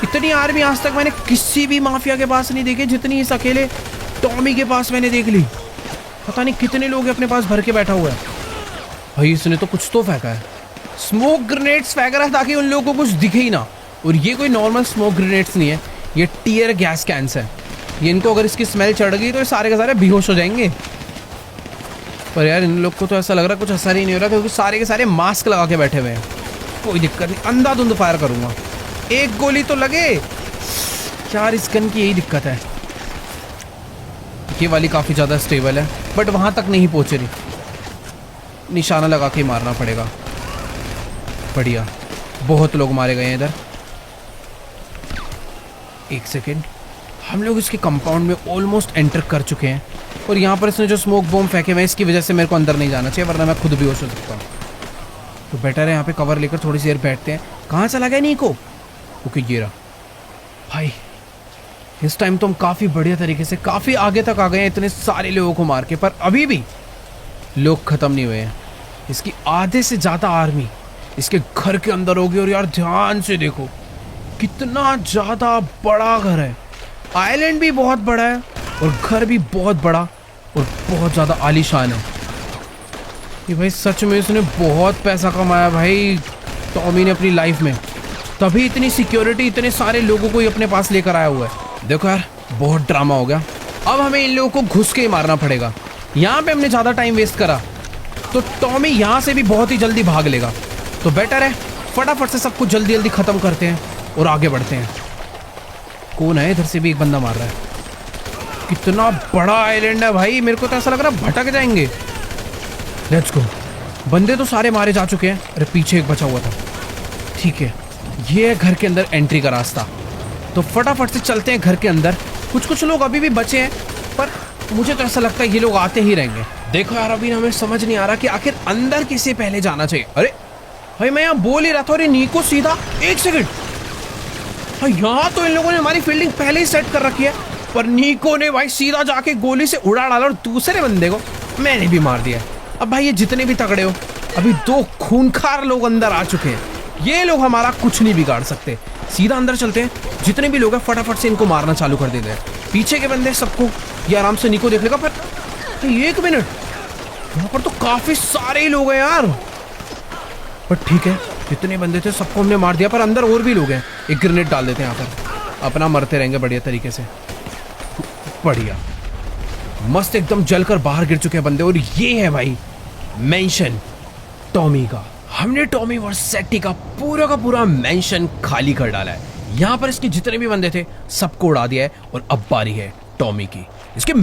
S2: इतनी आर्मी आज तक मैंने किसी भी माफिया के पास नहीं देखी जितनी इस अकेले टॉमी के पास मैंने देख ली। पता नहीं कितने लोग अपने पास भर के बैठा हुआ है। भाई इसने तो कुछ तो फेंका है, स्मोक ग्रेनेड्स फेंक रहा है ताकि उन लोगों को कुछ दिखे ही ना। और ये कोई नॉर्मल स्मोक ग्रेनेड्स नहीं है, ये टीयर गैस कैंस है। ये इनको अगर इसकी स्मेल चढ़ गई तो ये सारे के सारे बेहोश हो जाएंगे। पर यार इन लोग को तो ऐसा लग रहा है कुछ असर ही नहीं हो रहा, क्योंकि सारे के सारे मास्क लगा के बैठे हुए हैं। कोई दिक्कत नहीं, अंधाधुंध फायर करूंगा, एक गोली तो लगे। यार इस गन की यही दिक्कत है, ये वाली काफ़ी ज़्यादा स्टेबल है, बट वहाँ तक नहीं पहुँच रही। निशाना लगा के मारना पड़ेगा। बढ़िया, बहुत लोग मारे गए हैं इधर। एक सेकेंड, हम लोग इसके कंपाउंड में ऑलमोस्ट एंटर कर चुके हैं। और यहाँ पर इसने जो स्मोक बॉम्ब फेंके हुए हैं, इसकी वजह से मेरे को अंदर नहीं जाना चाहिए, वरना मैं खुद भी होश हो सकता हूँ। तो बेटर है यहाँ पे कवर लेकर थोड़ी सी देर बैठते हैं। कहाँ चला गया नीको? ओके ये रहा। भाई इस टाइम तो हम काफ़ी बढ़िया तरीके से काफ़ी आगे तक आ गए हैं इतने सारे लोगों को मार के, पर अभी भी लोग ख़त्म नहीं हुए हैं। इसकी आधे से ज़्यादा आर्मी इसके घर के अंदर होगी। और यार ध्यान से देखो कितना ज़्यादा बड़ा घर है। आइलैंड भी बहुत बड़ा है और घर भी बहुत बड़ा और बहुत ज़्यादा आलीशान है। ये भाई सच में इसने बहुत पैसा कमाया भाई टॉमी ने अपनी लाइफ में, तभी इतनी सिक्योरिटी इतने सारे लोगों को ही अपने पास लेकर आया हुआ है। देखो यार बहुत ड्रामा हो गया। अब हमें इन लोगों को घुस के ही मारना पड़ेगा। यहाँ पे हमने ज़्यादा टाइम वेस्ट करा तो टॉमी यहाँ से भी बहुत ही जल्दी भाग लेगा। तो बेटर है फटाफट से सब कुछ जल्दी जल्दी ख़त्म करते हैं और आगे बढ़ते हैं। कौन है? इधर से भी एक बंदा मार रहा है। कितना बड़ा आइलैंड है भाई, मेरे को तो ऐसा लग रहा है भटक जाएंगे। Let's go. बंदे तो सारे मारे जा चुके हैं। अरे पीछे एक बचा हुआ था। ठीक है, ये है घर के अंदर एंट्री का रास्ता। तो फटाफट से चलते हैं घर के अंदर। कुछ कुछ लोग अभी भी बचे हैं, पर मुझे तो ऐसा लगता है ये लोग आते ही रहेंगे। देखो यार अभी हमें समझ नहीं आ रहा कि आखिर अंदर किसे पहले जाना चाहिए। अरे भाई मैं यहाँ बोल ही रहा था। अरे नीको सीधा, एक सेकंड, यहाँ तो इन लोगों ने हमारी फील्डिंग पहले ही सेट कर रखी है, पर नीको ने भाई सीधा जाके गोली से उड़ा डाला और दूसरे बंदे को मैंने भी मार दिया। अब भाई ये जितने भी तगड़े हो, अभी 2 खूंखार लोग अंदर आ चुके हैं। ये लोग हमारा कुछ नहीं बिगाड़ सकते। सीधा अंदर चलते हैं, जितने भी लोग हैं फटाफट से इनको मारना चालू कर देते हैं। पीछे के बंदे सबको ये आराम से नीको देख लेगा। पर तो 1 मिनट, यहाँ पर तो काफी सारे ही लोग हैं यार। पर ठीक है, जितने बंदे थे सबको हमने मार दिया, पर अंदर और भी लोग हैं। एक ग्रेनेड डाल देते हैं यहाँ पर, अपना मरते रहेंगे बढ़िया तरीके से। बढ़िया मस्त एकदम जलकर बाहर गिर चुके हैं बंदे। और ये है भाई मेंशन टॉमी का। हमने टॉमी वर्सेटी का पूरा मेंशन खाली कर डाला है। यहाँ पर इसके जितने भी बंदे थे सबको उड़ा दिया है। और अब बारी है टॉमी की। इसके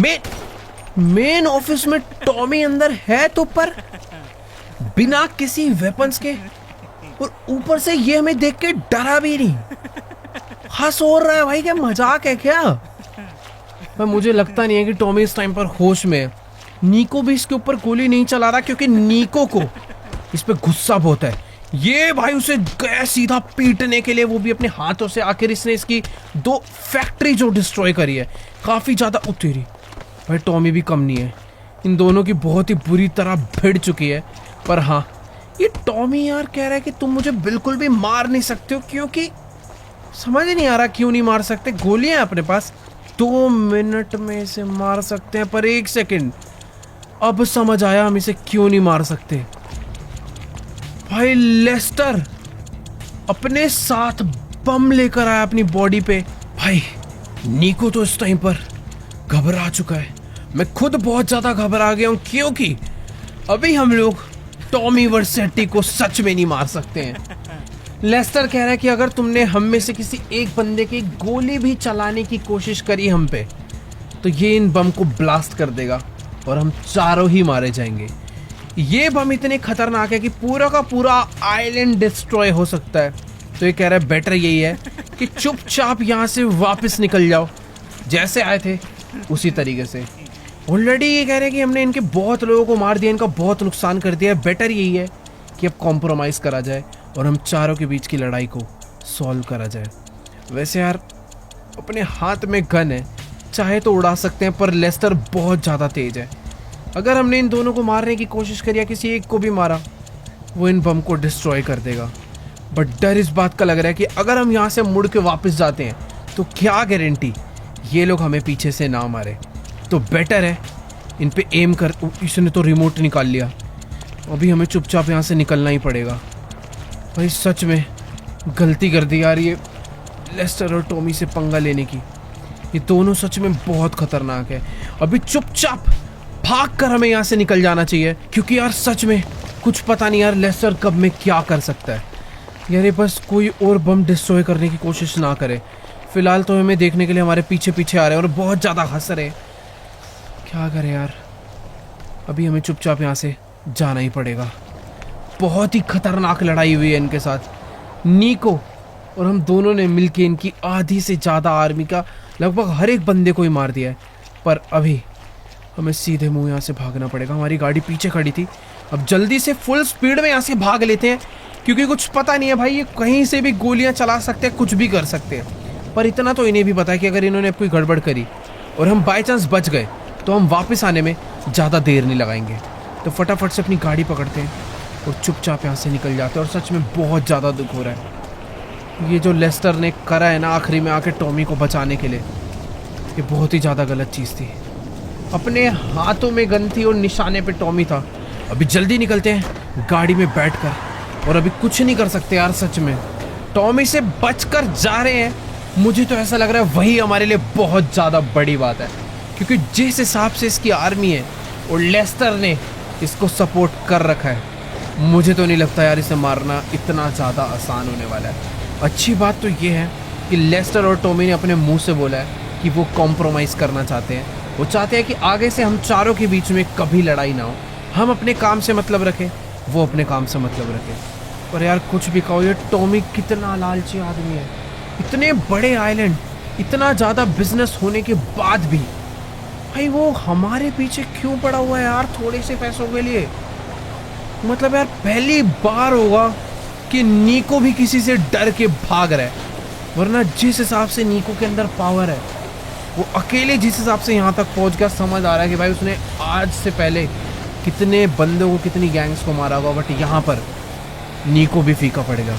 S2: मेन ऑफिस में टॉमी अंदर है तो, पर बिना किसी वेपन्स के, और ऊपर से ये हमें देख के डरा भी नहीं, हंस हो रहा है भाई। क्या मजाक है क्या? पर मुझे लगता नहीं है कि टॉमी इस टाइम पर होश में है। नीको भी इसके ऊपर गोली नहीं चला रहा, क्योंकि नीको को इस पे गुस्सा बहुत है। ये भाई उसे गया सीधा पीटने के लिए, वो भी अपने हाथों से। आखिर इसने इसकी 2 फैक्ट्री जो डिस्ट्रॉय करी है, काफी ज्यादा उतेरी। भाई टॉमी भी कम नहीं है, इन दोनों की बहुत ही बुरी तरह भिड़ चुकी है। पर हाँ, ये टॉमी यार कह रहा है कि तुम मुझे बिल्कुल भी मार नहीं सकते हो, क्योंकि समझ नहीं आ रहा क्यों नहीं मार सकते। गोलियां हैं अपने पास, 2 मिनट में इसे मार सकते हैं, पर 1 सेकंड, अब समझ आया हम इसे क्यों नहीं मार सकते। भाई लेस्टर अपने साथ बम लेकर आया अपनी बॉडी पे। भाई नीको तो इस टाइम पर घबरा चुका है, मैं खुद बहुत ज्यादा घबरा गया हूं, क्योंकि अभी हम लोग टॉमी वर्सेटी को सच में नहीं मार सकते हैं। लेस्टर कह रहा है कि अगर तुमने हम में से किसी एक बंदे की गोली भी चलाने की कोशिश करी हम पे, तो ये इन बम को ब्लास्ट कर देगा और हम चारों ही मारे जाएंगे। ये बम इतने खतरनाक है कि पूरा का पूरा आइलैंड डिस्ट्रॉय हो सकता है। तो ये कह रहा है बेटर यही है कि चुपचाप यहाँ से वापस निकल जाओ, जैसे आए थे उसी तरीके से। ऑलरेडी ये कह रहे हैं कि हमने इनके बहुत लोगों को मार दिया, इनका बहुत नुकसान कर दिया है। बेटर यही है कि अब कॉम्प्रोमाइज़ करा जाए और हम चारों के बीच की लड़ाई को सॉल्व करा जाए। वैसे यार अपने हाथ में गन है, चाहे तो उड़ा सकते हैं, पर लेस्टर बहुत ज़्यादा तेज है। अगर हमने इन दोनों को मारने की कोशिश करी या किसी एक को भी मारा, वो इन बम को डिस्ट्रॉय कर देगा। बट डर इस बात का लग रहा है कि अगर हम यहाँ से मुड़ के वापस जाते हैं तो क्या गारंटी ये लोग हमें पीछे से ना मारे। तो बेटर है इन पे एम कर। इसने तो रिमोट निकाल लिया, अभी हमें चुपचाप यहाँ से निकलना ही पड़ेगा। भाई सच में गलती कर दी यार ये लेस्टर और टॉमी से पंगा लेने की। ये दोनों सच में बहुत खतरनाक है। अभी चुपचाप भाग कर हमें यहाँ से निकल जाना चाहिए, क्योंकि यार सच में कुछ पता नहीं यार लेस्टर कब में क्या कर सकता है। यार ये बस कोई और बम डिस्ट्रॉय करने की कोशिश ना करे। फिलहाल तो हमें देखने के लिए हमारे पीछे पीछे आ रहे हैं और बहुत ज़्यादा हंस रहे हैं। क्या करें यार, अभी हमें चुपचाप यहाँ से जाना ही पड़ेगा। बहुत ही खतरनाक लड़ाई हुई है इनके साथ। नीको और हम दोनों ने मिलके इनकी आधी से ज़्यादा आर्मी का लगभग हर एक बंदे को ही मार दिया है। पर अभी हमें सीधे मुंह यहाँ से भागना पड़ेगा। हमारी गाड़ी पीछे खड़ी थी, अब जल्दी से फुल स्पीड में यहाँ से भाग लेते हैं, क्योंकि कुछ पता नहीं है भाई, ये कहीं से भी गोलियाँ चला सकते हैं, कुछ भी कर सकते हैं। पर इतना तो इन्हें भी पता है कि अगर इन्होंने कोई गड़बड़ करी और हम बाई चांस बच गए तो हम वापस आने में ज़्यादा देर नहीं लगाएंगे। तो फटाफट से अपनी गाड़ी पकड़ते हैं और चुपचाप यहाँ से निकल जाते हैं। और सच में बहुत ज़्यादा दुख हो रहा है। ये जो लेस्टर ने करा है ना आखिरी में आके टॉमी को बचाने के लिए, ये बहुत ही ज़्यादा गलत चीज़ थी। अपने हाथों में गन थी और निशाने पे टॉमी था। अभी जल्दी निकलते हैं गाड़ी में बैठकर, और अभी कुछ नहीं कर सकते यार। सच में टॉमी से बचकर जा रहे हैं, मुझे तो ऐसा लग रहा है वही हमारे लिए बहुत ज़्यादा बड़ी बात है, क्योंकि जिस हिसाब से इसकी आर्मी है और लेस्टर ने इसको सपोर्ट कर रखा है, मुझे तो नहीं लगता यार इसे मारना इतना ज़्यादा आसान होने वाला है। अच्छी बात तो ये है कि लेस्टर और टॉमी ने अपने मुंह से बोला है कि वो कॉम्प्रोमाइज़ करना चाहते हैं। वो चाहते हैं कि आगे से हम चारों के बीच में कभी लड़ाई ना हो, हम अपने काम से मतलब रखें, वो अपने काम से मतलब रखें। पर यार कुछ भी कहो, ये टॉमी कितना लालची आदमी है। इतने बड़े आइलैंड, इतना ज़्यादा बिजनेस होने के बाद भी भाई वो हमारे पीछे क्यों पड़ा हुआ है यार, थोड़े से पैसों के लिए। मतलब यार पहली बार होगा कि नीको भी किसी से डर के भाग रहा है, वरना जिस हिसाब से नीको के अंदर पावर है, वो अकेले जिस हिसाब से यहाँ तक पहुँच गया, समझ आ रहा है कि भाई उसने आज से पहले कितने बंदों को, कितनी गैंग्स को मारा होगा। बट यहाँ पर नीको भी फीका पड़ेगा।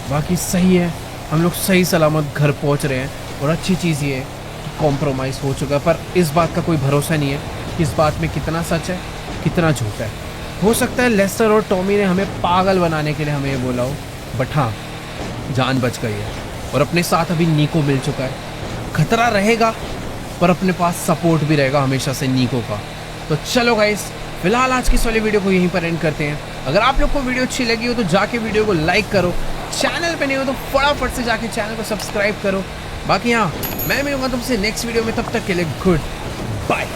S2: बाकी सही है, हम लोग सही सलामत घर पहुँच रहे हैं, और अच्छी चीज़ ये है कि कॉम्प्रोमाइज़ हो चुका है। पर इस बात का कोई भरोसा नहीं है कि इस बात में कितना सच है कितना झूठ है। हो सकता है लेस्टर और टॉमी ने हमें पागल बनाने के लिए हमें ये बोला हो, बट हाँ जान बच गई है। और अपने साथ अभी नीको मिल चुका है। खतरा रहेगा पर अपने पास सपोर्ट भी रहेगा हमेशा से नीको का। तो चलो गाइस, फिलहाल आज की इस वाली वीडियो को यहीं पर एंड करते हैं। अगर आप लोग को वीडियो अच्छी लगी हो तो जाके वीडियो को लाइक करो, चैनल पे नहीं हो तो फटाफट से जाके चैनल को सब्सक्राइब करो। बाकी हाँ, मैं मिलूंगा तुमसे नेक्स्ट वीडियो में, तब तक के लिए गुड बाय।